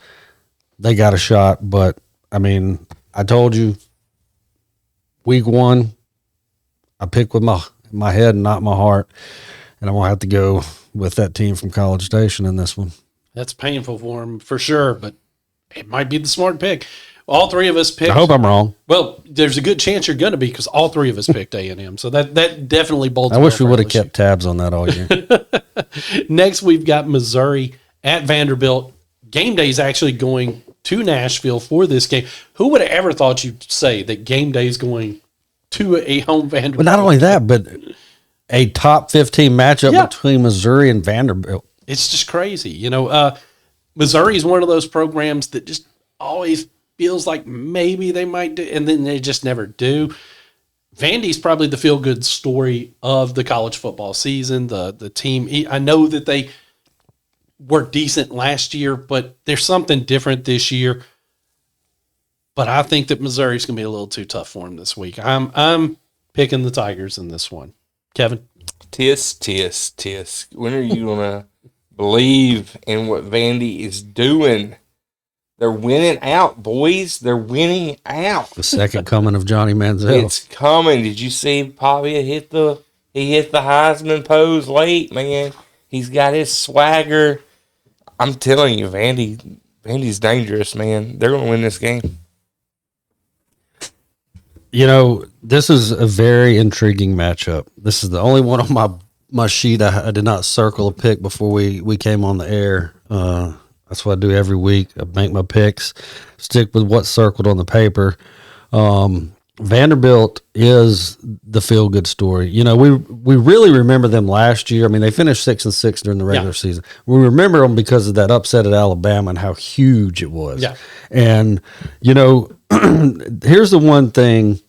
they got a shot. But, I mean, I told you, week 1, I pick with my head and not my heart. And I'm going to have to go with that team from College Station in this one. That's painful for him for sure, but it might be the smart pick. All 3 of us picked. I hope I'm wrong. Well, there's a good chance you're going to be because all 3 of us picked A&M. So that definitely bolts. I wish we would have kept tabs on that all year. Next, we've got Missouri at Vanderbilt. Game day is actually going to Nashville for this game. Who would have ever thought you'd say that game day is going to a home Vanderbilt? But not only that, but a top 15 matchup between Missouri and Vanderbilt. It's just crazy. Missouri is one of those programs that just always feels like maybe they might do, and then they just never do. Vandy's probably the feel-good story of the college football season. The team, I know that they were decent last year, but there's something different this year. But I think that Missouri's going to be a little too tough for them this week. I'm picking the Tigers in this one. Kevin? Tisk. When are you going to believe in what Vandy is doing? They're winning out, boys. They're winning out. The second coming of Johnny Manziel. It's coming. Did you see Pavia hit the Heisman pose late, man? He's got his swagger. I'm telling you, Vandy's dangerous, man. They're going to win this game. This is a very intriguing matchup. This is the only one on my sheet I did not circle a pick before we came on the air. That's what I do every week. I make my picks, stick with what's circled on the paper. Vanderbilt is the feel-good story. We really remember them last year. I mean, they finished 6-6 during the regular season. We remember them because of that upset at Alabama and how huge it was. Yeah. And, here's the one thing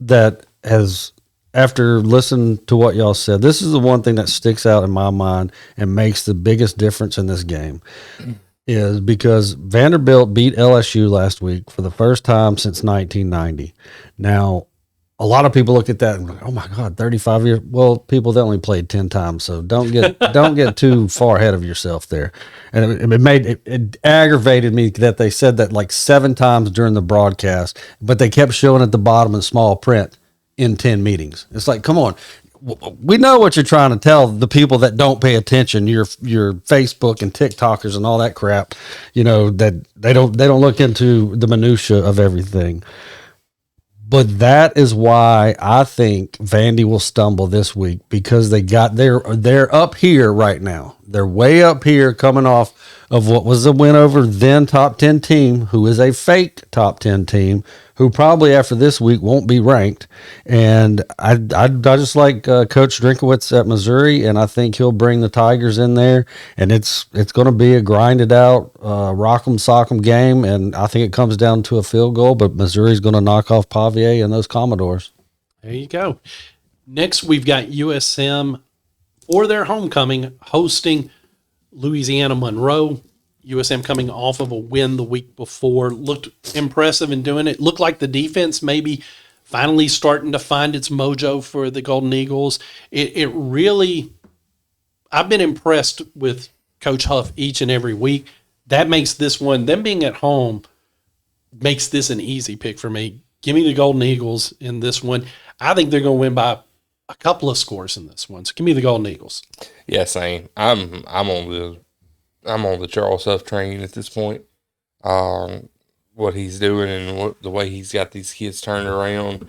that has, after listening to what y'all said, this is the one thing that sticks out in my mind and makes the biggest difference in this game. Is because Vanderbilt beat LSU last week for the first time since 1990. Now, a lot of people look at that and go, oh my God, 35 years. Well, people that only played 10 times, so don't get too far ahead of yourself there. And it aggravated me that they said that like 7 times during the broadcast, but they kept showing at the bottom in small print in 10 meetings. It's like, come on. We know what you're trying to tell the people that don't pay attention, your Facebook and TikTokers and all that crap, that they don't look into the minutia of everything. But that is why I think Vandy will stumble this week because they're up here right now. They're way up here coming off of what was a win over then top 10 team, who is a fake top 10 team, who probably after this week won't be ranked. And I just like Coach Drinkowitz at Missouri, and I think he'll bring the Tigers in there, and it's going to be a grinded out, rock'em sock'em game, and I think it comes down to a field goal, but Missouri's going to knock off Pavia and those Commodores. There you go. Next, we've got USM for their homecoming, hosting Louisiana Monroe. USM coming off of a win the week before. Looked impressive in doing it. Looked like the defense maybe finally starting to find its mojo for the Golden Eagles. It really, I've been impressed with Coach Huff each and every week. That makes this one, them being at home, makes this an easy pick for me. Give me the Golden Eagles in this one. I think they're going to win by a couple of scores in this one. So give me the Golden Eagles. Yeah, same. I'm on the Charles Huff train at this point. What he's doing and the way he's got these kids turned around,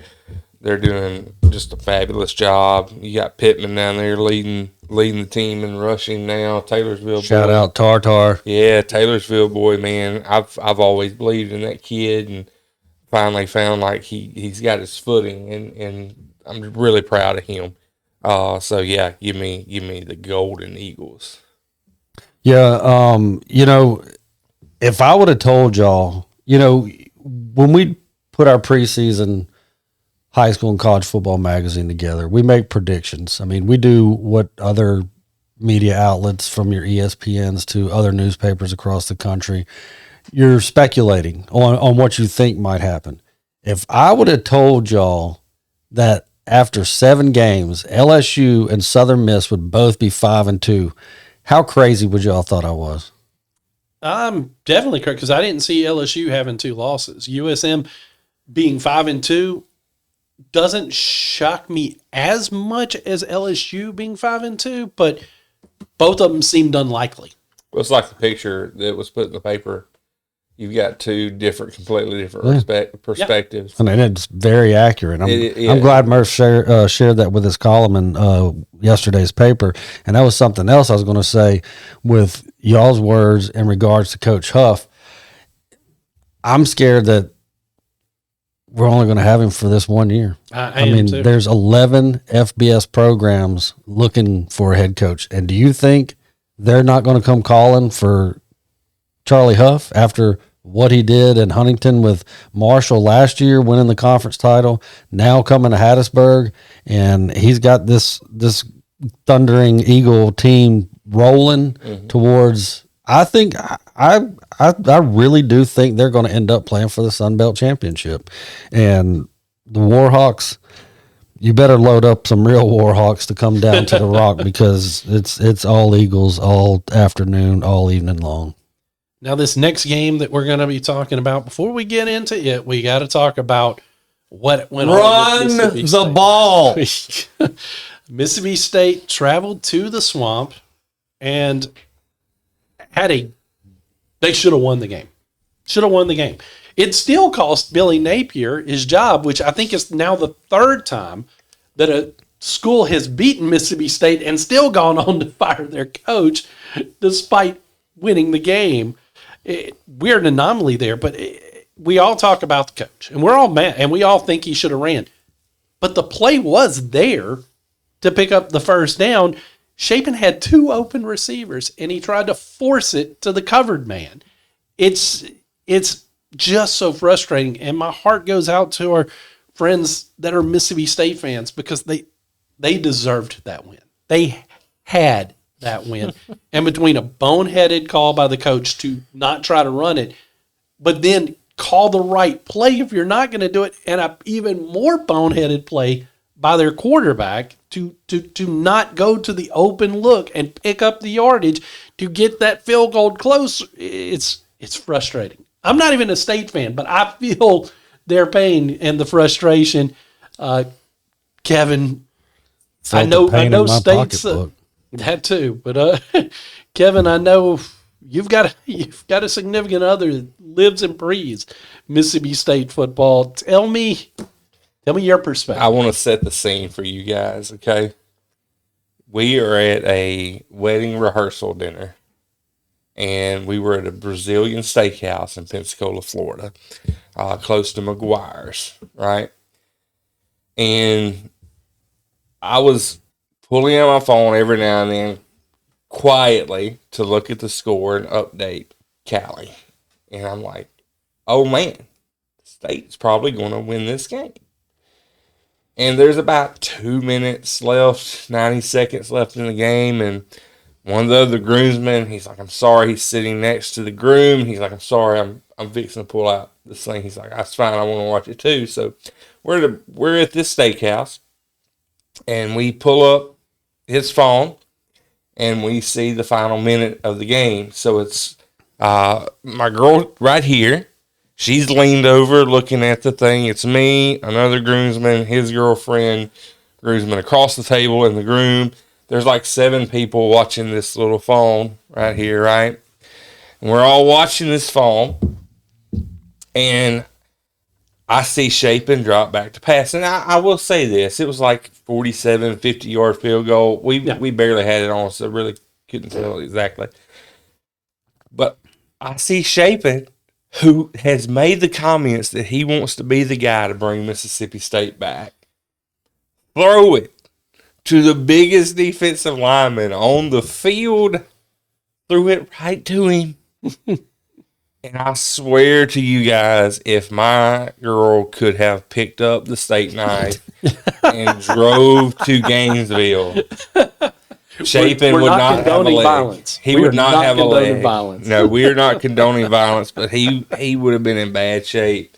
they're doing just a fabulous job. You got Pittman down there leading the team in rushing now. Taylorsville Shout boy. out Tartar. Yeah, Taylorsville boy, man. I've always believed in that kid, and finally found like he's got his footing, and I'm really proud of him. So yeah, give me the Golden Eagles. Yeah, if I would have told y'all, when we put our preseason high school and college football magazine together, we make predictions. I mean, we do what other media outlets, from your ESPNs to other newspapers across the country, you're speculating on what you think might happen. If I would have told y'all that after 7 games, LSU and Southern Miss would both be 5-2, how crazy would y'all thought I was? I'm definitely correct because I didn't see LSU having 2 losses. USM being 5-2 doesn't shock me as much as LSU being 5-2, but both of them seemed unlikely. Well, it's like the picture that was put in the paper. You've got 2 completely different perspectives. And it's very accurate. I'm glad Murph shared that with his column in yesterday's paper. And that was something else I was going to say with y'all's words in regards to Coach Huff. I'm scared that we're only going to have him for this 1 year. I mean, too. There's 11 FBS programs looking for a head coach. And do you think they're not going to come calling for Charlie Huff after what he did in Huntington with Marshall last year, winning the conference title, now coming to Hattiesburg, and he's got this Thundering Eagle team rolling towards, I think, I really do think they're going to end up playing for the Sun Belt Championship. And the Warhawks, you better load up some real Warhawks to come down to the Rock, because it's all Eagles all afternoon, all evening long. Now, this next game that we're going to be talking about, before we get into it, we got to talk about what went on with Mississippi State. The ball. Mississippi State traveled to the Swamp and they should have won the game. Should have won the game. It still cost Billy Napier his job, which I think is now the 3rd time that a school has beaten Mississippi State and still gone on to fire their coach despite winning the game. Weird anomaly there, but we all talk about the coach, and we're all mad, and we all think he should have ran. But the play was there to pick up the first down. Shapen had 2 open receivers, and he tried to force it to the covered man. It's just so frustrating, and my heart goes out to our friends that are Mississippi State fans, because they deserved that win. They had that win. And between a boneheaded call by the coach to not try to run it, but then call the right play if you're not going to do it, and an even more boneheaded play by their quarterback to not go to the open look and pick up the yardage to get that field goal close, it's frustrating. I'm not even a State fan, but I feel their pain and the frustration. Kevin, I know State's that too, but Kevin, I know you've got a significant other that lives and breathes Mississippi State football. Tell me your perspective. I want to set the scene for you guys, okay? We are at a wedding rehearsal dinner, and we were at a Brazilian steakhouse in Pensacola, Florida, close to McGuire's, right? And I was pulling out my phone every now and then quietly to look at the score and update Callie. And I'm like, oh man, State's probably going to win this game. And there's about 2 minutes left, 90 seconds left in the game. And one of the other groomsmen, he's like, I'm sorry. He's sitting next to the groom. He's like, I'm sorry. I'm fixing to pull out this thing. He's like, that's fine. I want to watch it too. So we're at this steakhouse, and we pull up his phone, and we see the final minute of the game. So it's my girl right here. She's leaned over looking at the thing. It's me, another groomsman, his girlfriend, groomsman across the table, and the groom. There's like 7 people watching this little phone right here, right? And we're all watching this phone. And I see Chapin drop back to pass. And I will say this. It was like 47, 50-yard field goal. We barely had it on, so really couldn't tell exactly. But I see Chapin, who has made the comments that he wants to be the guy to bring Mississippi State back, throw it to the biggest defensive lineman on the field, threw it right to him. And I swear to you guys, if my girl could have picked up the steak knife and drove to Gainesville, Chapin would not have a leg. Violence. He would not have a leg. Violence. No, we are not condoning violence, but he would have been in bad shape.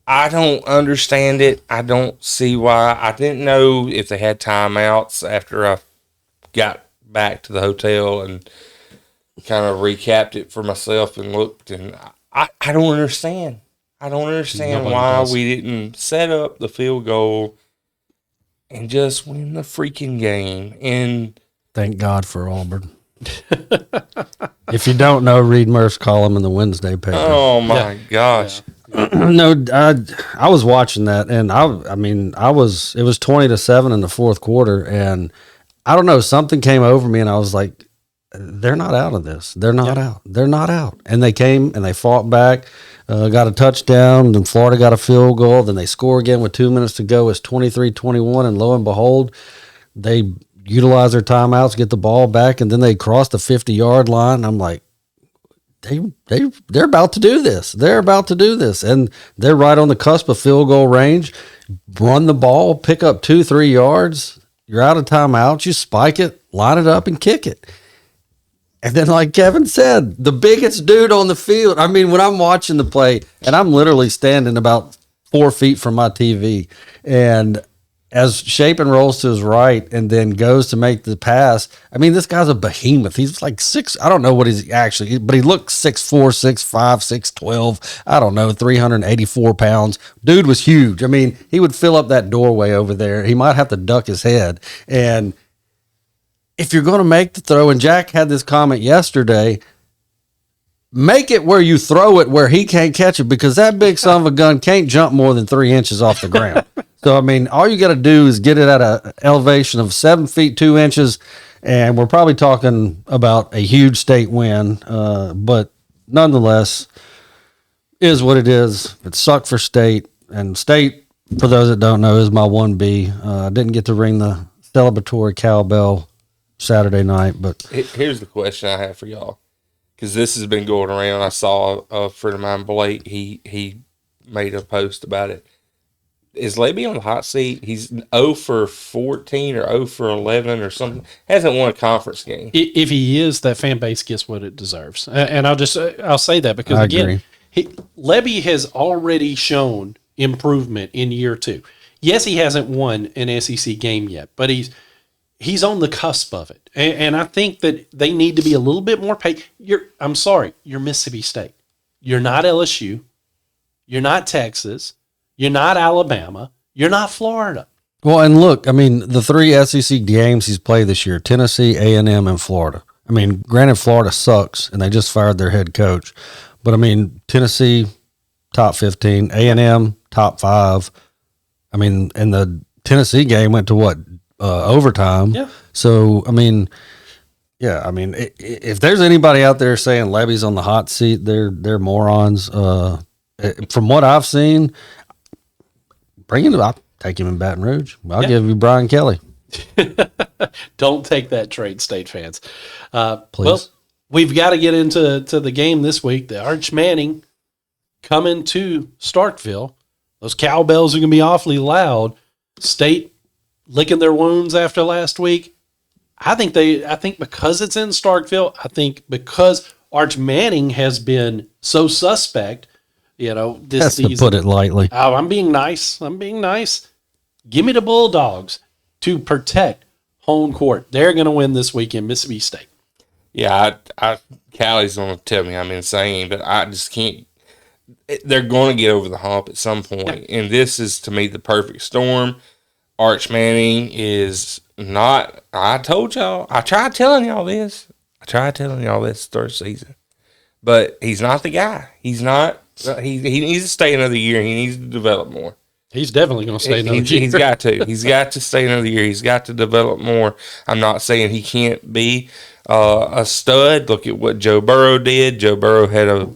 I don't understand it. I don't see why. I didn't know if they had timeouts after I got back to the hotel and kind of recapped it for myself and looked, and I don't understand. I don't understand why we didn't set up the field goal and just win the freaking game. And thank God for Auburn. If you don't know, read Murph's column in the Wednesday paper. Oh my gosh. No, I was watching that, and it was 20-7 in the fourth quarter, and I don't know, something came over me, and I was like, they're not out of this. They're not out. They're not out. And they came and they fought back, got a touchdown, then Florida got a field goal, then they score again with 2 minutes to go. It's 23-21, and lo and behold, they utilize their timeouts, get the ball back, and then they cross the 50-yard line. I'm like, they're about to do this. They're about to do this. And they're right on the cusp of field goal range. Run the ball, pick up 2-3 yards. You're out of timeouts. You spike it, line it up, and kick it. And then, like Kevin said, the biggest dude on the field. I mean, when I'm watching the play, and I'm literally standing about 4 feet from my TV, and as Chapin rolls to his right and then goes to make the pass, I mean, this guy's a behemoth. He's like 6, I don't know what he's actually, but he looks 6'4", 6'5", 6'12", I don't know, 384 pounds. Dude was huge. I mean, he would fill up that doorway over there. He might have to duck his head. And if you're going to make the throw, and Jack had this comment yesterday, make it where you throw it where he can't catch it, because that big son of a gun can't jump more than 3 inches off the ground. So, I mean, all you got to do is get it at an elevation of 7 feet 2 inches, and we're probably talking about a huge state win. But nonetheless, is what it is. It sucked for state, and state, for those that don't know, is my 1B. I didn't get to ring the celebratory cowbell Saturday night, but here's the question I have for y'all, because this has been going around. I saw a friend of mine, Blake, he made a post about it. Is Lebby on the hot seat? He's 0 for 14 or 0 for 11 or something. Hasn't won a conference game. If he is, that fan base gets what it deserves. And I'll say that because, again, Lebby has already shown improvement in year 2. Yes, he hasn't won an SEC game yet, but he's on the cusp of it. And I think that they need to be a little bit more patient. I'm sorry, you're Mississippi State. You're not LSU. You're not Texas. You're not Alabama. You're not Florida. Well, and look, I mean, the 3 SEC games he's played this year, Tennessee, A&M, and Florida. I mean, granted, Florida sucks, and they just fired their head coach. But, I mean, Tennessee, top 15. A&M, top 5. I mean, and the Tennessee game went to what? Overtime. Yeah. So, I mean, yeah, I mean, if there's anybody out there saying Lebby's on the hot seat, they're morons. From what I've seen, I'll take him in Baton Rouge. I'll give you Brian Kelly. Don't take that trade, State fans. Please. Well, we've got to get into the game this week. The Arch Manning coming to Starkville. Those cowbells are going to be awfully loud. State licking their wounds after last week. I think because it's in Starkville, I think because Arch Manning has been so suspect, this That's season. to put it lightly. Oh, I'm being nice. Give me the Bulldogs to protect home court. They're going to win this weekend, Mississippi State. Yeah, Callie's going to tell me I'm insane, but I just can't. They're going to get over the hump at some point, and this is, to me, the perfect storm. Arch Manning is not. I told y'all. I tried telling y'all this. Third season, but he's not the guy. He's not. He needs to stay another year. He needs to develop more. He's definitely going to stay another year. He's got to. He's got to stay another year. He's got to develop more. I'm not saying he can't be a stud. Look at what Joe Burrow did. Joe Burrow had a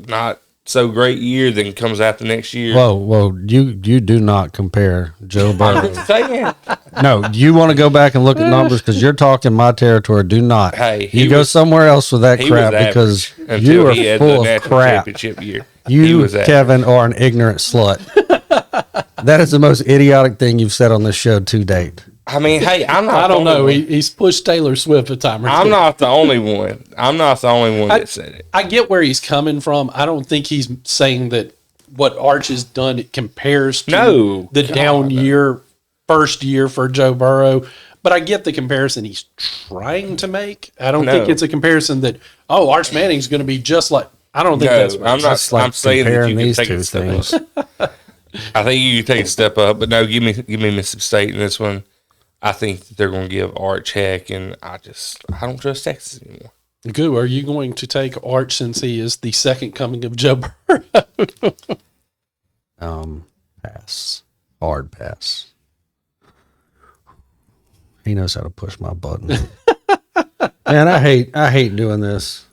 not so great year, then comes out the next year. Whoa! You do not compare Joe Burrow. I'm just saying. No, you want to go back and look at numbers because you're talking my territory. Do not. Hey, you go somewhere else with that He crap was because average you until are he had full the of national crap. championship year. He You, was average. Kevin, are an ignorant slut. That is the most idiotic thing you've said on this show to date. I mean, hey, I'm not. I don't the only know. one. He's pushed Taylor Swift a time or two. I'm not the only one. That said it. I get where he's coming from. I don't think he's saying that what Arch has done it compares to the down year, first year for Joe Burrow. But I get the comparison he's trying to make. I don't think it's a comparison that, Arch Manning's going to be just like. I don't think that's what I'm not. It's like I'm saying that comparing you can these take two a step things. up. I think you can take a step up, but no, give me Mississippi State in this one. I think that they're going to give Arch heck, and I don't trust Texas anymore. Good. Are you going to take Arch since he is the second coming of Joe Burrow? Pass. Hard pass. He knows how to push my button. Man, I hate doing this.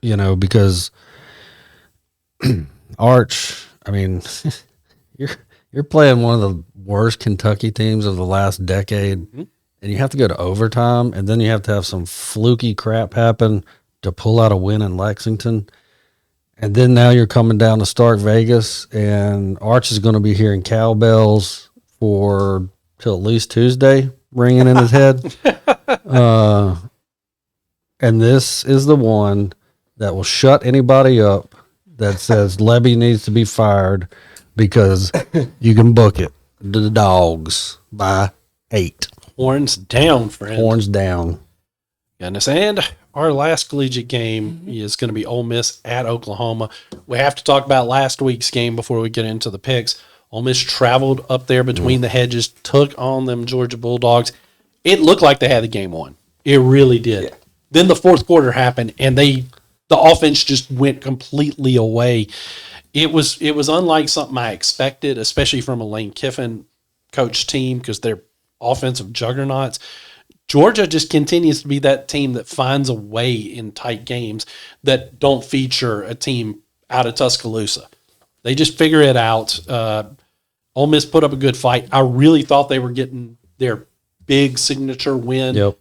Because Arch, I mean, you're playing one of the worst Kentucky teams of the last decade, and you have to go to overtime, and then you have to have some fluky crap happen to pull out a win in Lexington. And then now you're coming down to Stark Vegas, and Arch is going to be hearing cowbells till at least Tuesday ringing in his head. And this is the one that will shut anybody up that says Lebby needs to be fired because you can book it. The Dogs by 8. Horns down, friend. Horns down. Goodness. And our last collegiate game is going to be Ole Miss at Oklahoma. We have to talk about last week's game before we get into the picks. Ole Miss traveled up there between the hedges, took on them Georgia Bulldogs. It looked like they had the game won. It really did. Yeah. Then the fourth quarter happened, and the offense just went completely away. It was unlike something I expected, especially from a Lane Kiffin coach team because they're offensive juggernauts. Georgia just continues to be that team that finds a way in tight games that don't feature a team out of Tuscaloosa. They just figure it out. Ole Miss put up a good fight. I really thought they were getting their big signature win. Yep.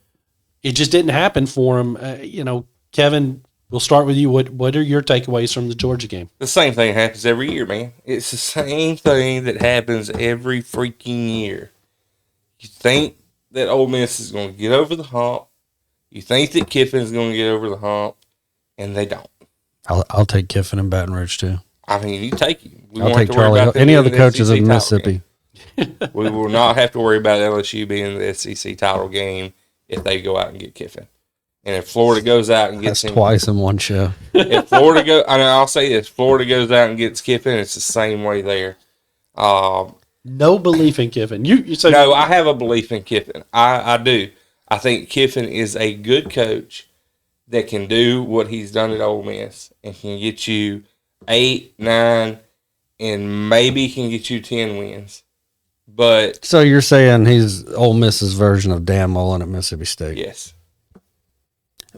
It just didn't happen for them. Kevin, we'll start with you. What are your takeaways from the Georgia game? The same thing happens every year, man. It's the same thing that happens every freaking year. You think that Ole Miss is going to get over the hump. You think that Kiffin's going to get over the hump, and they don't. I'll take Kiffin and Baton Rouge too. I mean, you take him. I'll take Charlie. Any other coaches in Mississippi. We will not have to worry about LSU being in the SEC title game if they go out and get Kiffin. And if Florida goes out and gets him twice in one show. If Florida I'll say this: Florida goes out and gets Kiffin, it's the same way there. No belief in Kiffin. You say no. I have a belief in Kiffin. I do. I think Kiffin is a good coach that can do what he's done at Ole Miss and can get you 8, 9, and maybe can get you 10 wins. But so you're saying he's Ole Miss's version of Dan Mullen at Mississippi State? Yes.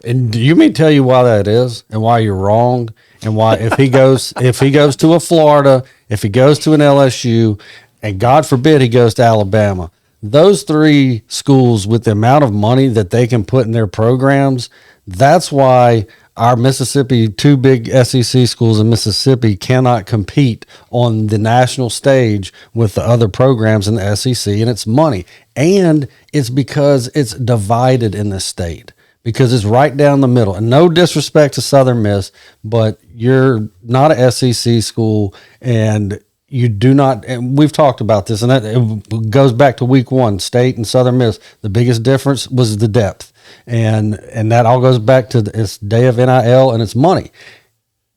And do you mean tell you why that is, and why you're wrong, and why if he goes to a Florida, if he goes to an LSU, and God forbid he goes to Alabama, those three schools with the amount of money that they can put in their programs, that's why our Mississippi, two big SEC schools in Mississippi cannot compete on the national stage with the other programs in the SEC, and it's money. And it's because it's divided in this state, because it's right down the middle. And no disrespect to Southern Miss, but you're not a SEC school, and you do not, and we've talked about this, and that it goes back to week one, State and Southern Miss. The biggest difference was the depth. And that all goes back to this day of NIL and it's money.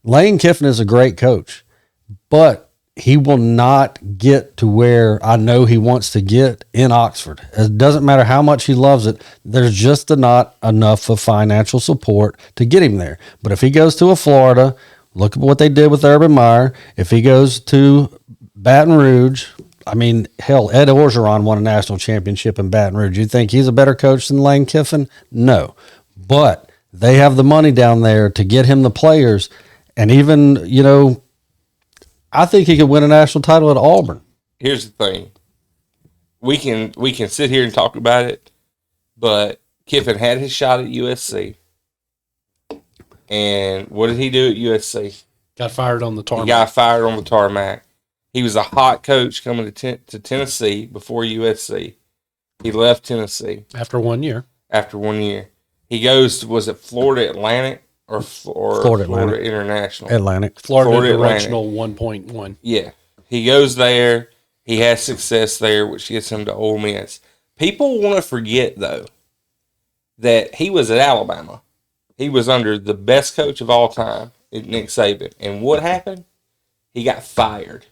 Lane Kiffin is a great coach, but he will not get to where I know he wants to get in Oxford. It doesn't matter how much he loves it. There's just not enough of financial support to get him there. But if he goes to a Florida, look at what they did with Urban Meyer. If he goes to Baton Rouge, I mean, hell, Ed Orgeron won a national championship in Baton Rouge. You think he's a better coach than Lane Kiffin? No. But they have the money down there to get him the players. And even, I think he could win a national title at Auburn. Here's the thing. We can sit here and talk about it, but Kiffin had his shot at USC. And what did he do at USC? Got fired on the tarmac. He got fired on the tarmac. He was a hot coach coming to Tennessee before USC. He left Tennessee. After 1 year. He goes to, was it Florida Atlantic or Florida International? Atlantic. Florida Directional 1.1. Yeah. He goes there. He has success there, which gets him to Ole Miss. People want to forget, though, that he was at Alabama. He was under the best coach of all time, Nick Saban. And what happened? He got fired.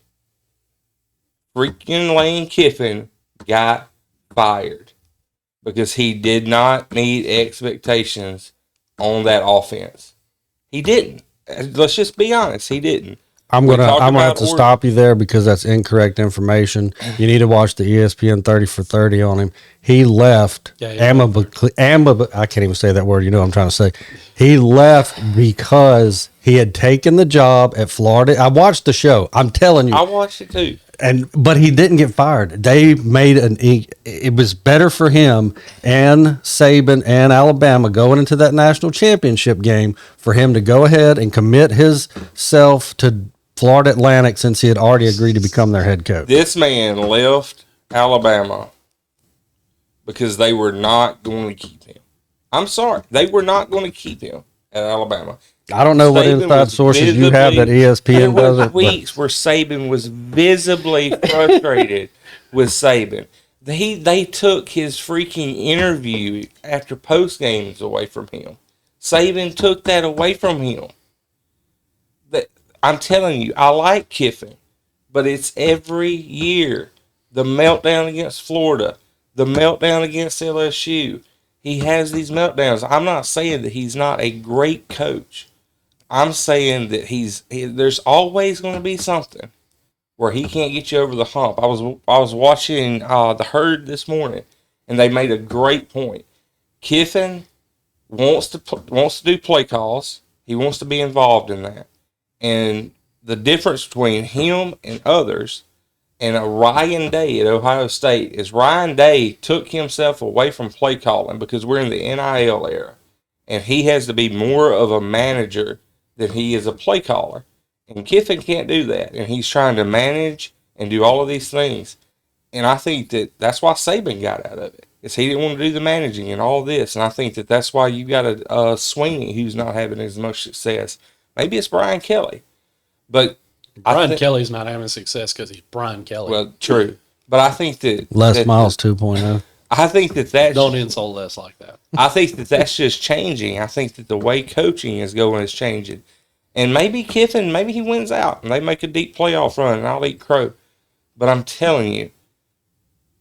Freaking Lane Kiffin got fired because he did not meet expectations on that offense. He didn't. Let's just be honest. He didn't. I'm gonna have to stop you there because that's incorrect information. You need to watch the ESPN 30 for 30 on him. He left I can't even say that word. You know what I'm trying to say. He left because he had taken the job at Florida. I watched the show. I'm telling you. I watched it too. But he didn't get fired. They made it was better for him and Saban and Alabama going into that national championship game for him to go ahead and commit himself to Florida Atlantic since he had already agreed to become their head coach. This man left Alabama because they were not going to keep him. I'm sorry. They were not going to keep him at Alabama. I don't know what inside sources you have that ESPN does. There were weeks where Saban was visibly frustrated with Saban. They took his freaking interview after post games away from him. Saban took that away from him. I'm telling you, I like Kiffin, but it's every year. The meltdown against Florida, the meltdown against LSU. He has these meltdowns. I'm not saying that he's not a great coach. I'm saying that there's always going to be something where he can't get you over the hump. I was watching The Herd this morning, and they made a great point. Kiffin wants to do play calls. He wants to be involved in that. And the difference between him and others and a Ryan Day at Ohio State is Ryan Day took himself away from play calling because we're in the NIL era. And he has to be more of a manager than he is a play caller. And Kiffin can't do that. And he's trying to manage and do all of these things. And I think that's why Saban got out of it. Is he didn't want to do the managing and all this. And I think that's why you got a Sweeney who's not having as much success. Maybe it's Brian Kelly. But Brian Kelly's not having success because he's Brian Kelly. Well, true. But I think that Les Miles 2.0. I think that's don't insult Les like that. I think that's just changing. I think that the way coaching is going is changing. And maybe Kiffin, maybe he wins out and they make a deep playoff run and I'll eat crow. But I'm telling you,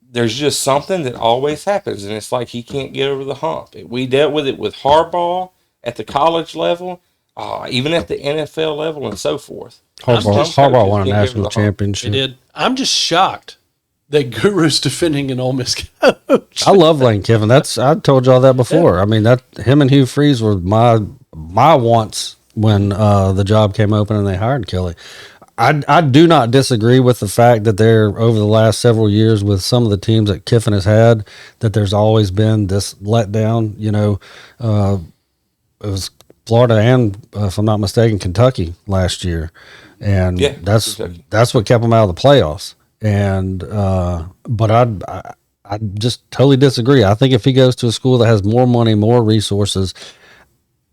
there's just something that always happens, and it's like he can't get over the hump. We dealt with it with Harbaugh at the college level, even at the NFL level, and so forth. Harbaugh won a national championship. He did. I'm just shocked that Guru's defending an Ole Miss coach. I love Lane Kiffin. I told y'all that before. Yeah. I mean, him and Hugh Freeze were my wants when the job came open and they hired Kelly. I do not disagree with the fact that over the last several years with some of the teams that Kiffin has had, that there's always been this letdown. It was Florida and, if I'm not mistaken, Kentucky last year, and that's what kept them out of the playoffs. And but I just totally disagree. I think if he goes to a school that has more money, more resources,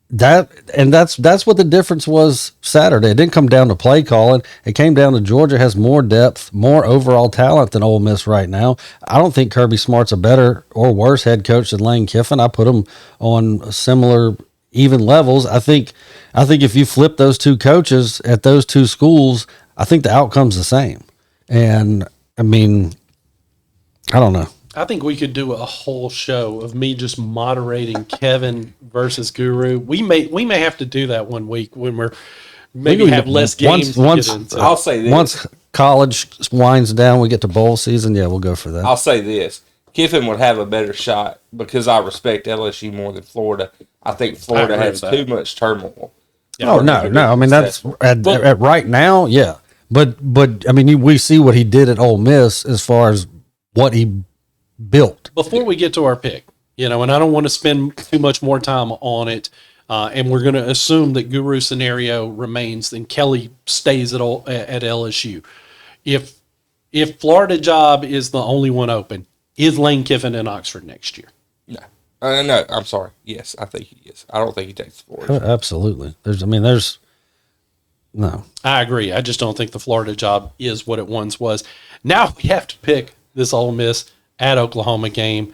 that's what the difference was Saturday. It didn't come down to play calling. It came down to Georgia has more depth, more overall talent than Ole Miss right now. I don't think Kirby Smart's a better or worse head coach than Lane Kiffin. I put him on similar, even levels. I think if you flip those two coaches at those two schools, I think the outcome's the same. And I mean, I don't know. I think we could do a whole show of me just moderating Kevin versus Guru. We may have to do that one week when we're maybe have less games. I'll say this. Once college winds down, we get to bowl season. Yeah, we'll go for that. I'll say this. Kiffin would have a better shot because I respect LSU more than Florida. I think Florida has too much turmoil. Yeah, no. I mean, that's at right now, yeah. But I mean, we see what he did at Ole Miss as far as what he built. Before we get to our pick, and I don't want to spend too much more time on it, and we're going to assume that Guru scenario remains, then Kelly stays at LSU. If Florida job is the only one open, is Lane Kiffin in Oxford next year? No. No, I'm sorry. Yes, I think he is. I don't think he takes Florida. Absolutely. There's no. I agree. I just don't think the Florida job is what it once was. Now we have to pick this Ole Miss at Oklahoma game.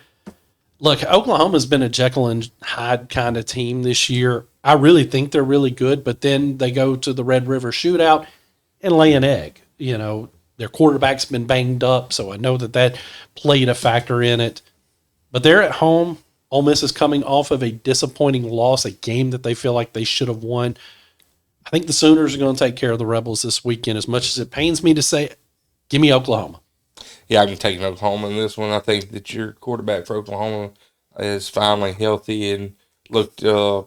Look, Oklahoma's been a Jekyll and Hyde kind of team this year. I really think they're really good, but then they go to the Red River Shootout and lay an egg. Their quarterback's been banged up, so I know that played a factor in it. But they're at home. Ole Miss is coming off of a disappointing loss, a game that they feel like they should have won. I think the Sooners are going to take care of the Rebels this weekend. As much as it pains me to say, give me Oklahoma. Yeah, I'm taking Oklahoma in this one. I think that your quarterback for Oklahoma is finally healthy and looked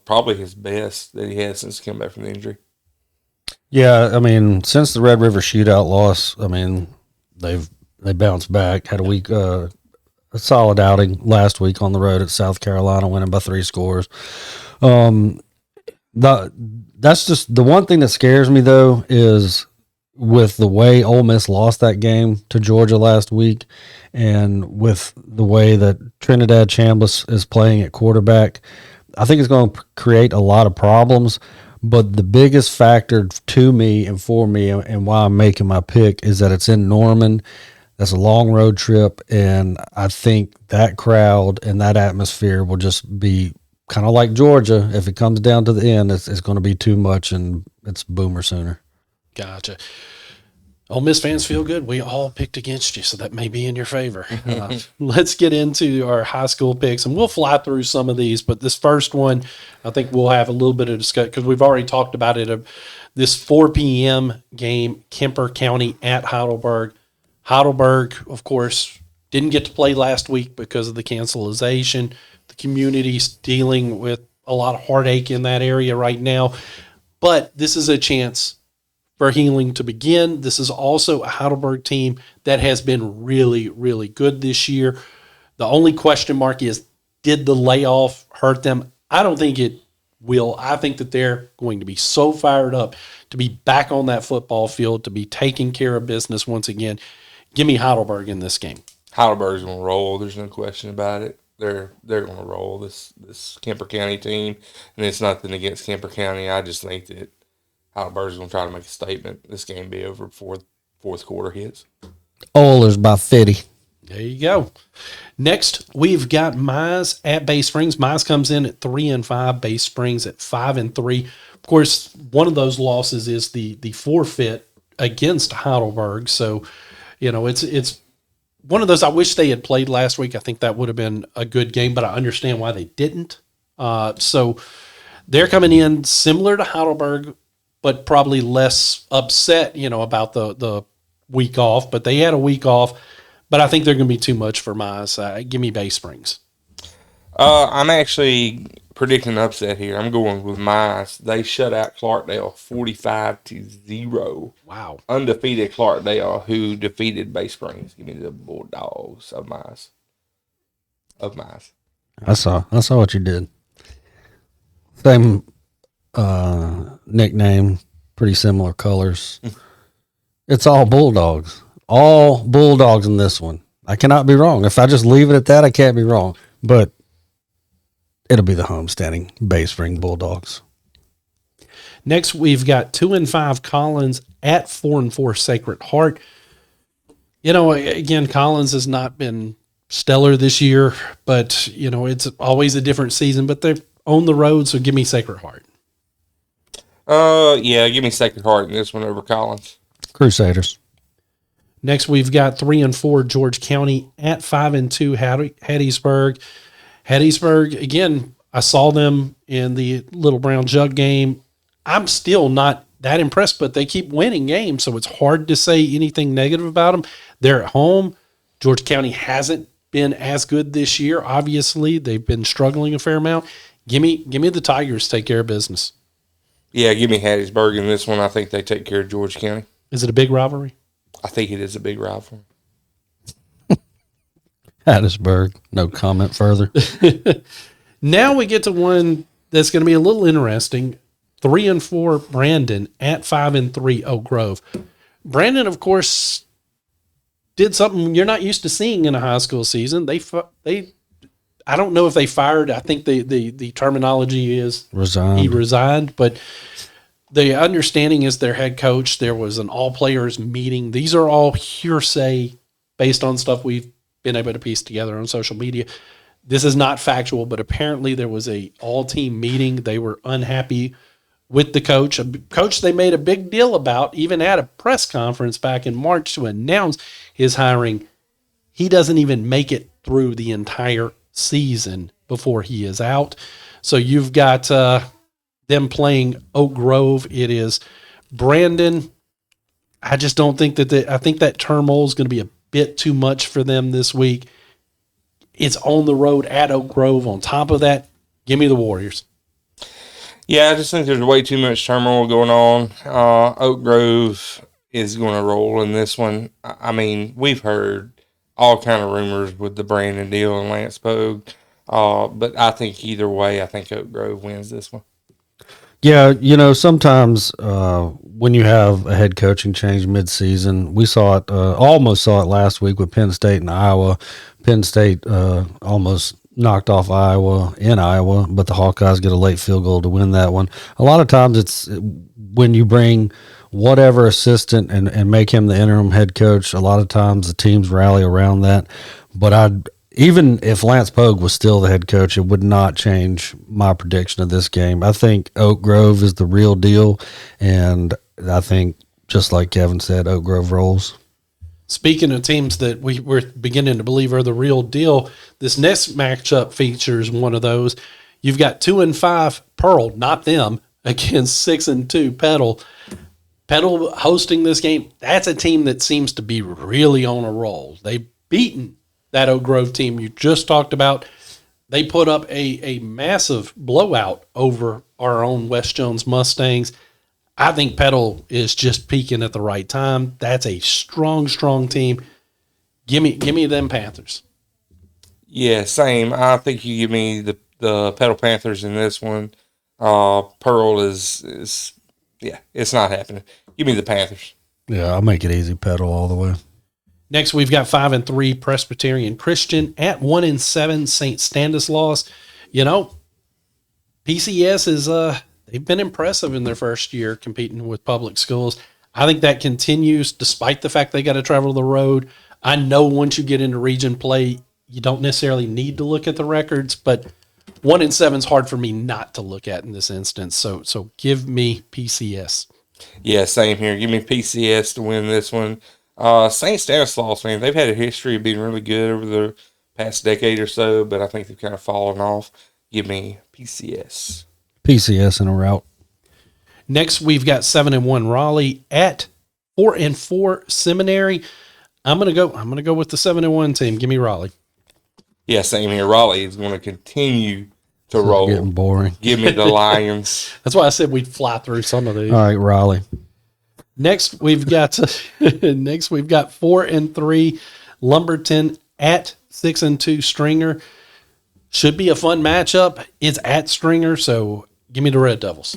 probably his best that he has since he came back from the injury. Yeah, I mean, since the Red River Shootout loss, I mean, they bounced back, had a week, a solid outing last week on the road at South Carolina, winning by 3 scores. That's just the one thing that scares me, though, is with the way Ole Miss lost that game to Georgia last week and with the way that Trinidad Chambliss is playing at quarterback, I think it's going to create a lot of problems. But the biggest factor to me and for me and why I'm making my pick is that it's in Norman. That's a long road trip, and I think that crowd and that atmosphere will just be kind of like Georgia. If it comes down to the end, it's going to be too much, and it's Boomer Sooner. Gotcha. Ole Miss fans feel good. We all picked against you, so that may be in your favor. Let's get into our high school picks, and we'll fly through some of these. But this first one, I think we'll have a little bit of discussion because we've already talked about it. This 4 p.m. game, Kemper County at Heidelberg. Heidelberg, of course, didn't get to play last week because of the cancellation. The community's dealing with a lot of heartache in that area right now. But this is a chance for healing to begin. This is also a Heidelberg team that has been really, really good this year. The only question mark is, did the layoff hurt them? I don't think it will. I think that they're going to be so fired up to be back on that football field, to be taking care of business once again. Give me Heidelberg in this game. Heidelberg's going to roll. There's no question about it. They're going to roll this Kemper County team, and it's nothing against Kemper County. I just think that Heidelberg's going to try to make a statement. This game be over before the fourth quarter hits. Oilers by 50. There you go. Next, we've got Mize at Bay Springs. Mize comes in at 3-5. Bay Springs at 5-3. Of course, one of those losses is the forfeit against Heidelberg. So, it's one of those. I wish they had played last week. I think that would have been a good game, but I understand why they didn't. So they're coming in similar to Heidelberg, but probably less upset, about the week off. But they had a week off. But I think they're going to be too much for Mize. Give me Bay Springs. I'm actually predicting an upset here. I'm going with Mize. They shut out Clarkdale 45-0. Wow. Undefeated Clarkdale, who defeated Bay Springs. Give me the Bulldogs of Mize. I saw what you did. Same nickname, pretty similar colors. It's all Bulldogs. All Bulldogs in this one. I cannot be wrong. If I just leave it at that, I can't be wrong. But it'll be the homesteading Bay Spring Bulldogs. Next, we've got 2-5 Collins at 4-4 Sacred Heart. You know, again, Collins has not been stellar this year, but, you know, it's always a different season, but they're on the road, so give me Sacred Heart. Yeah, give me Sacred Heart in this one over Collins. Crusaders. Next, we've got 3-4 George County at 5-2 Hattiesburg. Hattiesburg, again, I saw them in the Little Brown Jug game. I'm still not that impressed, but they keep winning games, so it's hard to say anything negative about them. They're at home. George County hasn't been as good this year. Obviously, they've been struggling a fair amount. Give me the Tigers take care of business. Yeah, give me Hattiesburg in this one. I think they take care of George County. Is it a big rivalry? I think it is a big rivalry. Hattiesburg. No comment further. Now we get to one that's going to be a little interesting. 3-4 Brandon at 5-3 Oak Grove. Brandon, of course, did something you're not used to seeing in a high school season. They I don't know if they fired. I think the terminology is Resigned. he resigned, but the understanding is their head coach. There was an all players meeting. These are all hearsay based on stuff we've been able to piece together on social media. This is not factual, but apparently there was a all team meeting. They were unhappy with the coach, a coach they made a big deal about, even at a press conference back in March to announce his hiring. He doesn't even make it through the entire season before he is out. So you've got them playing Oak Grove. It is Brandon. I just don't think I think that turmoil is going to be a bit too much for them this week. It's on the road at Oak Grove. On top of that, give me the Warriors. Yeah, I just think there's way too much turmoil going on. Oak Grove is going to roll in this one. I mean, we've heard all kind of rumors with the Brandon deal and Lance Pogue, but I think either way, I think Oak Grove wins this one. Yeah, you know, sometimes when you have a head coaching change mid-season, we saw it, almost saw it last week with Penn State and Iowa. Penn State almost knocked off Iowa in Iowa, but the Hawkeyes get a late field goal to win that one. A lot of times it's when you bring whatever assistant and make him the interim head coach, a lot of times the teams rally around that. But even if Lance Pogue was still the head coach, it would not change my prediction of this game. I think Oak Grove is the real deal, and I think, just like Kevin said, Oak Grove rolls. Speaking of teams that we're beginning to believe are the real deal, this next matchup features one of those. You've got 2-5 Pearl, not them, against 6-2 Petal. Petal hosting this game. That's a team that seems to be really on a roll. They've beaten that Oak Grove team you just talked about. They put up a massive blowout over our own West Jones Mustangs. I think Petal is just peaking at the right time. That's a strong, strong team. Give me them Panthers. Yeah, same. I think you give me the Petal Panthers in this one. Pearl is it's not happening. Give me the Panthers. Yeah, I'll make it easy. Petal all the way. Next, we've got 5-3 Presbyterian Christian at 1-7 St. Stanislaus. You know, PCS is they've been impressive in their first year competing with public schools. I think that continues despite the fact they got to travel the road. I know once you get into region play, you don't necessarily need to look at the records, but 1-7 is hard for me not to look at in this instance. So give me PCS. Yeah, same here. Give me PCS to win this one. St. Stanislaus, man, they've had a history of being really good over the past decade or so, but I think they've kind of fallen off. Give me PCS. PCS in a route. Next, we've got 7-1 Raleigh at 4-4 Seminary. I'm gonna go with the 7-1 team. Give me Raleigh. Yeah, same here. Raleigh is going to continue to roll. Getting boring. Give me the Lions. That's why I said we'd fly through some of these. All right, Raleigh. Next, we've got 4-3 Lumberton at 6-2 Stringer. Should be a fun matchup. It's at Stringer, so give me the Red Devils.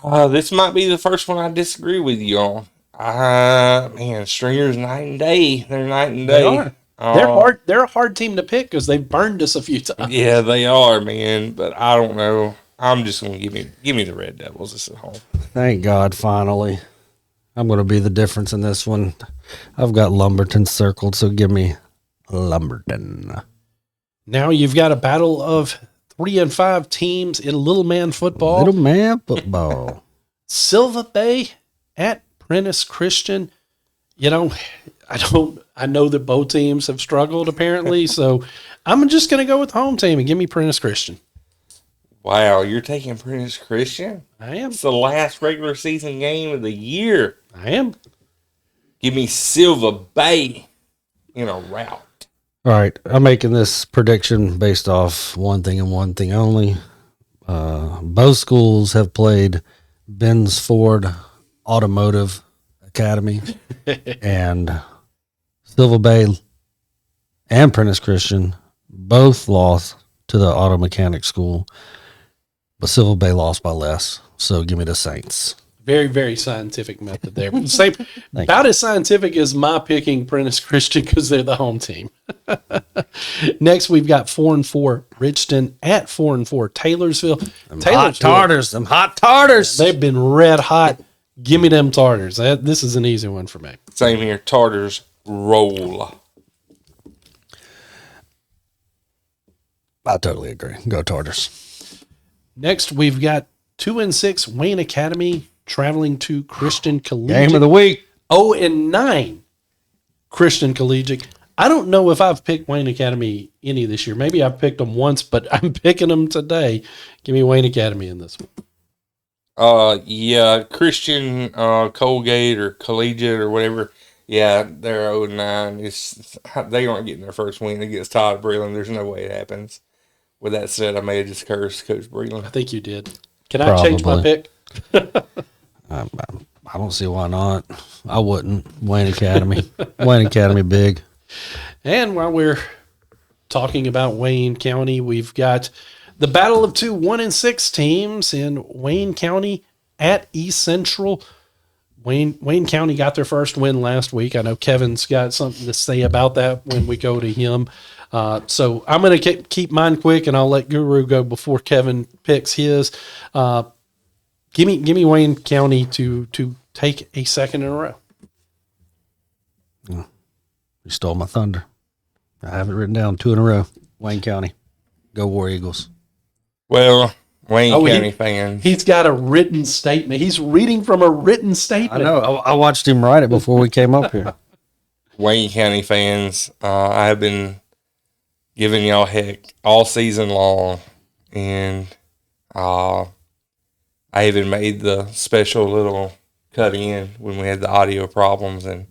This might be the first one I disagree with you on. Man, Stringer's night and day. They're night and day. They are. They're hard. They're a hard team to pick because they've burned us a few times. Yeah, they are, man. But I don't know. I'm just gonna give me the Red Devils. This at home. Thank God, finally. I'm going to be the difference in this one. I've got Lumberton circled, so give me Lumberton. Now you've got a battle of 3 and 5 teams in little man football. Little man football. Silva Bay at Prentice Christian. You know, I know that both teams have struggled apparently, so I'm just going to go with the home team and give me Prentice Christian. Wow, you're taking Prentice Christian? I am. It's the last regular season game of the year. I am. Give me Silva Bay in a rout. All right, I'm making this prediction based off one thing and one thing only. Both schools have played Ben's Ford Automotive Academy, and Silva Bay and Prentice Christian both lost to the auto mechanic school, but Silva Bay lost by less. So give me the Saints. Very, very scientific method there. Same, about as scientific as my picking Prentice Christian because they're the home team. Next, we've got 4-4 Richton at 4-4 Taylorsville. Hot Tartars. Them hot Tartars. They've been red hot. Give me them Tartars. This is an easy one for me. Same here. Tartars roll. I totally agree. Go Tartars. Next, we've got 2-6 Wayne Academy traveling to Christian Collegiate. Game of the week. 0-9 Christian Collegiate. I don't know if I've picked Wayne Academy any this year. Maybe I've picked them once, but I'm picking them today. Give me Wayne Academy in this one. Yeah, Christian Colgate or Collegiate or whatever. Yeah, they're 0-9. They aren't getting their first win against Todd Breland. There's no way it happens. With that said, I may have just cursed Coach Breland. I think you did. Can I change my pick? I don't see why not. I wouldn't. Wayne Academy. Wayne Academy big. And while we're talking about Wayne County, we've got the battle of two 1-6 teams in Wayne County at East Central. Wayne County got their first win last week. I know Kevin's got something to say about that when we go to him. So I'm going to keep mine quick, and I'll let Guru go before Kevin picks his. Give me Wayne County to take a second in a row. You stole my thunder. I have it written down 2 in a row. Wayne County. Go War Eagles. Well, Wayne County fans. He's got a written statement. He's reading from a written statement. I know. I watched him write it before we came up here. Wayne County fans, I have been giving y'all heck all season long, and I even made the special little cut in when we had the audio problems and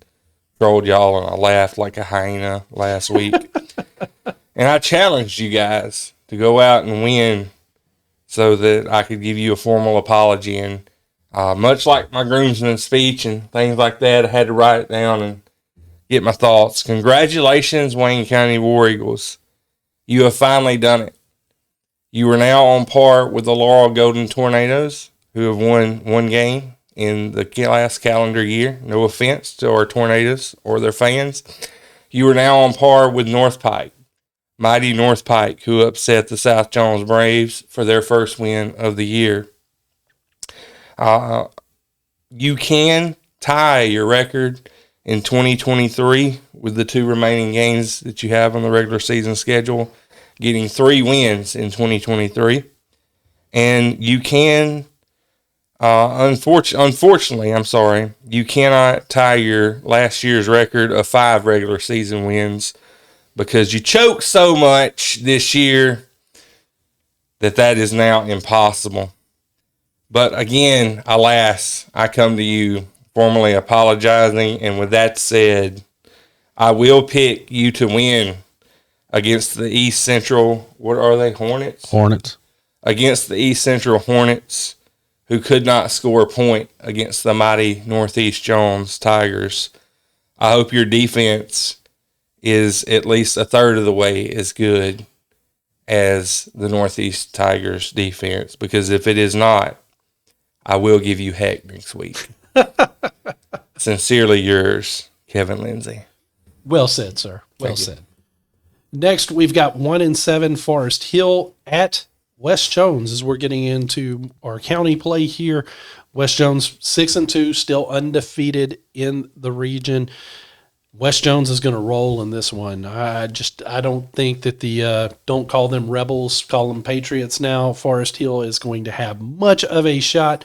trolled y'all, and I laughed like a hyena last week. And I challenged you guys to go out and win so that I could give you a formal apology. And much like my groomsman speech and things like that, I had to write it down and get my thoughts. Congratulations, Wayne County War Eagles. You have finally done it. You are now on par with the Laurel Golden Tornadoes, who have won one game in the last calendar year. No offense to our Tornadoes or their fans. You are now on par with North Pike, mighty North Pike, who upset the South Jones Braves for their first win of the year. You can tie your record in 2023 with the 2 remaining games that you have on the regular season schedule, getting 3 wins in 2023. And you can, unfortunately, you cannot tie your last year's record of 5 regular season wins because you choked so much this year that is now impossible. But again, alas, I come to you formally apologizing, and with that said, I will pick you to win against the East Central, what are they, Hornets? Hornets. Against the East Central Hornets, who could not score a point against the mighty Northeast Jones Tigers. I hope your defense is at least a third of the way as good as the Northeast Tigers defense, because if it is not, I will give you heck next week. Sincerely yours, Kevan Lindsey. Well said, sir. Well Thank you. said. Next, we've got 1-7 Forest Hill at West Jones as we're getting into our county play here. West Jones 6-2, still undefeated in the region. West Jones is going to roll in this one. I don't think that the don't call them Rebels, call them Patriots now. Forest Hill is going to have much of a shot.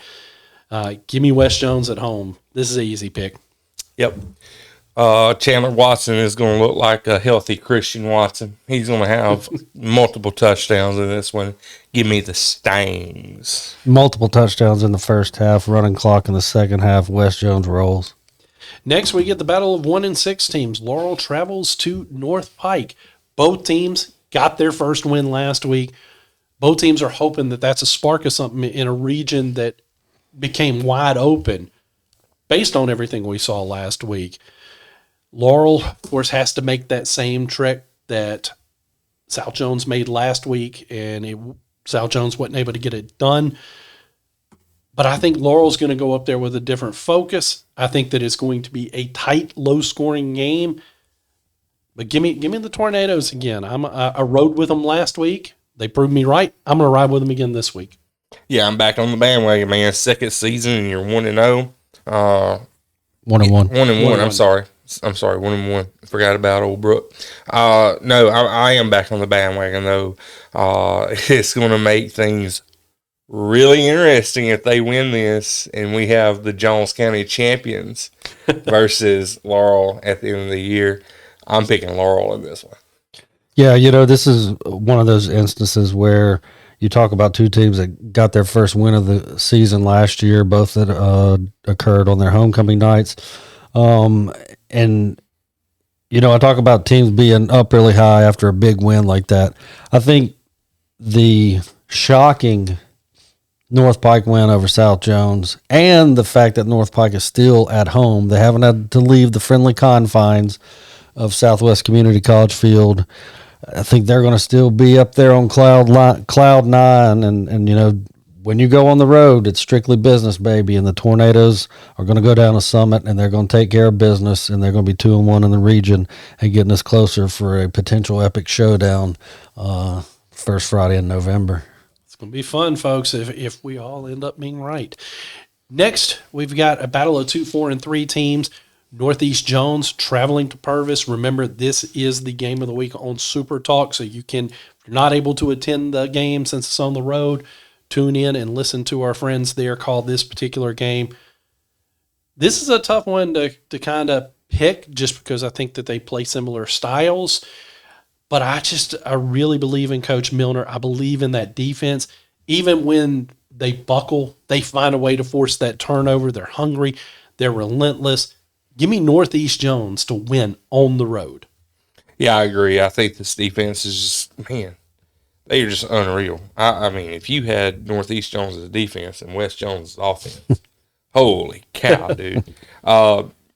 Give me West Jones at home. This is an easy pick. Yep. Chandler Watson is going to look like a healthy Christian Watson. He's going to have multiple touchdowns in this one. Give me the Stangs. Multiple touchdowns in the first half, running clock in the second half. West Jones rolls. Next, we get the battle of 1-6 teams. Laurel travels to North Pike. Both teams got their first win last week. Both teams are hoping that that's a spark of something in a region that became wide open based on everything we saw last week. Laurel, of course, has to make that same trick that South Jones made last week, and South Jones wasn't able to get it done. But I think Laurel's going to go up there with a different focus. I think that it's going to be a tight, low-scoring game. But give me the Tornadoes again. I rode with them last week. They proved me right. I'm going to ride with them again this week. Yeah, I'm back on the bandwagon, man. Second season, and you're 1-0. 1-1. 1-1. I'm sorry, 1-1. Forgot about Old Brook. No, I am back on the bandwagon though. It's going to make things really interesting if they win this, and we have the Jones County champions versus Laurel at the end of the year. I'm picking Laurel in this one. Yeah, this is one of those instances where you talk about two teams that got their first win of the season last year, both that occurred on their homecoming nights. And, I talk about teams being up really high after a big win like that. I think the shocking North Pike win over South Jones and the fact that North Pike is still at home, they haven't had to leave the friendly confines of Southwest Community College Field. I think they're going to still be up there on cloud nine. And when you go on the road, it's strictly business, baby. And the Tornadoes are going to go down a Summit, and they're going to take care of business, and they're going to be 2-1 in the region and getting us closer for a potential epic showdown first Friday in November. It's going to be fun, folks, if we all end up being right. Next, we've got a battle of 2, 4, and 3 teams. Northeast Jones traveling to Purvis. Remember, this is the game of the week on Super Talk, so you can, if you're not able to attend the game since it's on the road, tune in and listen to our friends there call this particular game. This is a tough one to kind of pick just because I think that they play similar styles. But I really believe in Coach Milner. I believe in that defense. Even when they buckle, they find a way to force that turnover. They're hungry. They're relentless. Give me Northeast Jones to win on the road. Yeah, I agree. I think this defense is just, man, they're just unreal. I mean, if you had Northeast Jones as a defense and West Jones as offense, holy cow, dude.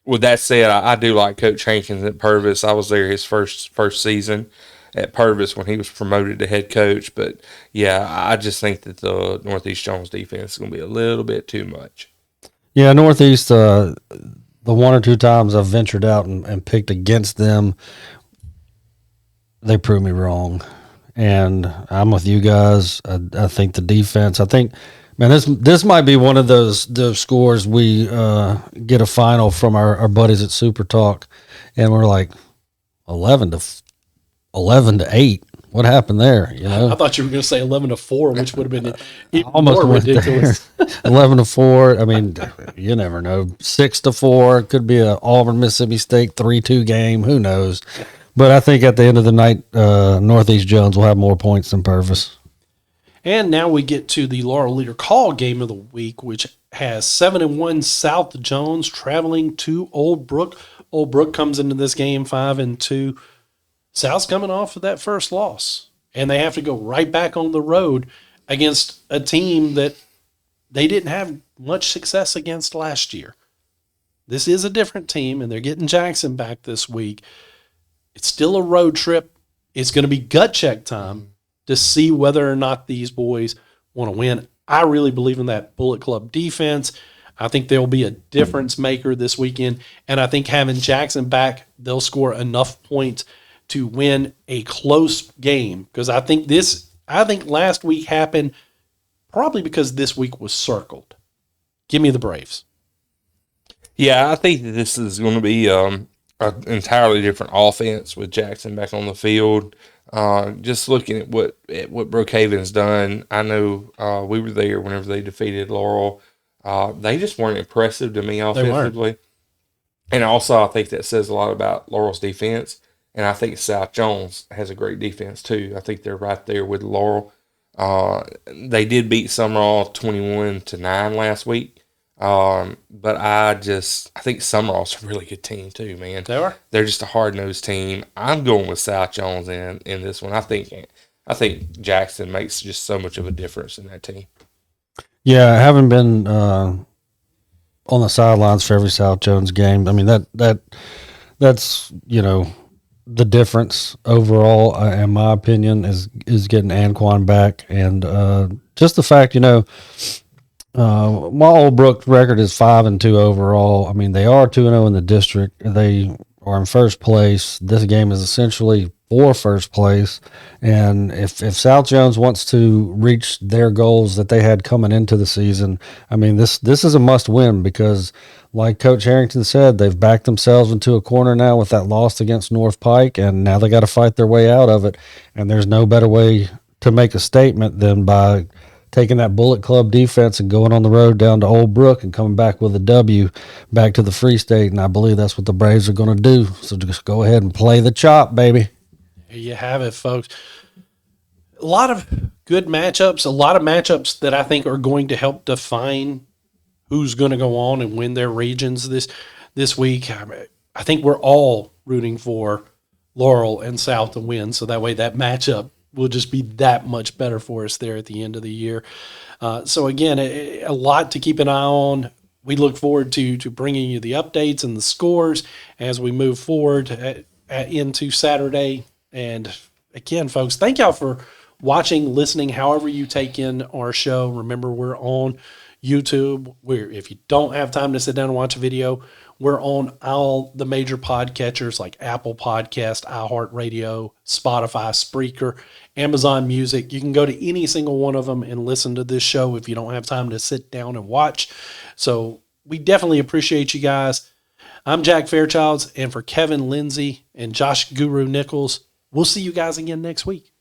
With that said, I do like Coach Hankins at Purvis. I was there his first season at Purvis when he was promoted to head coach. But, yeah, I just think that the Northeast Jones defense is going to be a little bit too much. Yeah, Northeast, the one or two times I've ventured out and picked against them, they proved me wrong. And I'm with you guys. I think the defense, man, this might be one of those scores we get a final from our buddies at Super Talk, and we're like 11-8. What happened there? I thought you were going to say 11-4, which would have been even almost more ridiculous. 11-4. I mean, you never know. 6-4 could be a Auburn Mississippi State 3-2 game. Who knows? But I think at the end of the night, Northeast Jones will have more points than Purvis. And now we get to the Laurel Leader Call game of the week, which has 7-1 South Jones traveling to Old Brook. Old Brook comes into this game 5-2. South's coming off of that first loss, and they have to go right back on the road against a team that they didn't have much success against last year. This is a different team, and they're getting Jackson back this week. It's still a road trip. It's going to be gut check time to see whether or not these boys want to win. I really believe in that Bullet Club defense. I think they'll be a difference maker this weekend. And I think having Jackson back, they'll score enough points to win a close game. Because I think last week happened probably because this week was circled. Give me the Braves. Yeah, I think that this is going to be an entirely different offense with Jackson back on the field. Just looking at what Brookhaven's done, I know we were there whenever they defeated Laurel. They just weren't impressive to me offensively. And also, I think that says a lot about Laurel's defense. And I think South Jones has a great defense, too. I think they're right there with Laurel. They did beat Summerall 21-9 last week. But I think Summerall's a really good team, too, man. They are? They're just a hard-nosed team. I'm going with South Jones in this one. I think Jackson makes just so much of a difference in that team. Yeah, I haven't been on the sidelines for every South Jones game. I mean, that's the difference overall, in my opinion, is getting Anquan back, and just the fact, my Old Brook record is 5-2 overall. I mean, they are 2-0 in the district. They are in first place. This game is essentially for first place, and if South Jones wants to reach their goals that they had coming into the season, I mean, this is a must win because, like Coach Harrington said, they've backed themselves into a corner now with that loss against North Pike, and now they got to fight their way out of it. And there's no better way to make a statement than by taking that Bullet Club defense and going on the road down to Old Brook and coming back with a W back to the Free State. And I believe that's what the Braves are going to do. So just go ahead and play the chop, baby. There you have it, folks. A lot of good matchups, a lot of matchups that I think are going to help define who's going to go on and win their regions this week. I think we're all rooting for Laurel and South to win, so that way that matchup will just be that much better for us there at the end of the year. So again, a lot to keep an eye on. We look forward to bringing you the updates and the scores as we move forward into Saturday. And again, folks, thank y'all for watching, listening, however you take in our show. Remember, we're on YouTube. If you don't have time to sit down and watch a video, we're on all the major podcatchers like Apple Podcast, iHeartRadio, Spotify, Spreaker, Amazon Music. You can go to any single one of them and listen to this show if you don't have time to sit down and watch. So we definitely appreciate you guys. I'm Jack Fairchilds, and for Kevan Lindsey and Josh Guru Nichols, we'll see you guys again next week.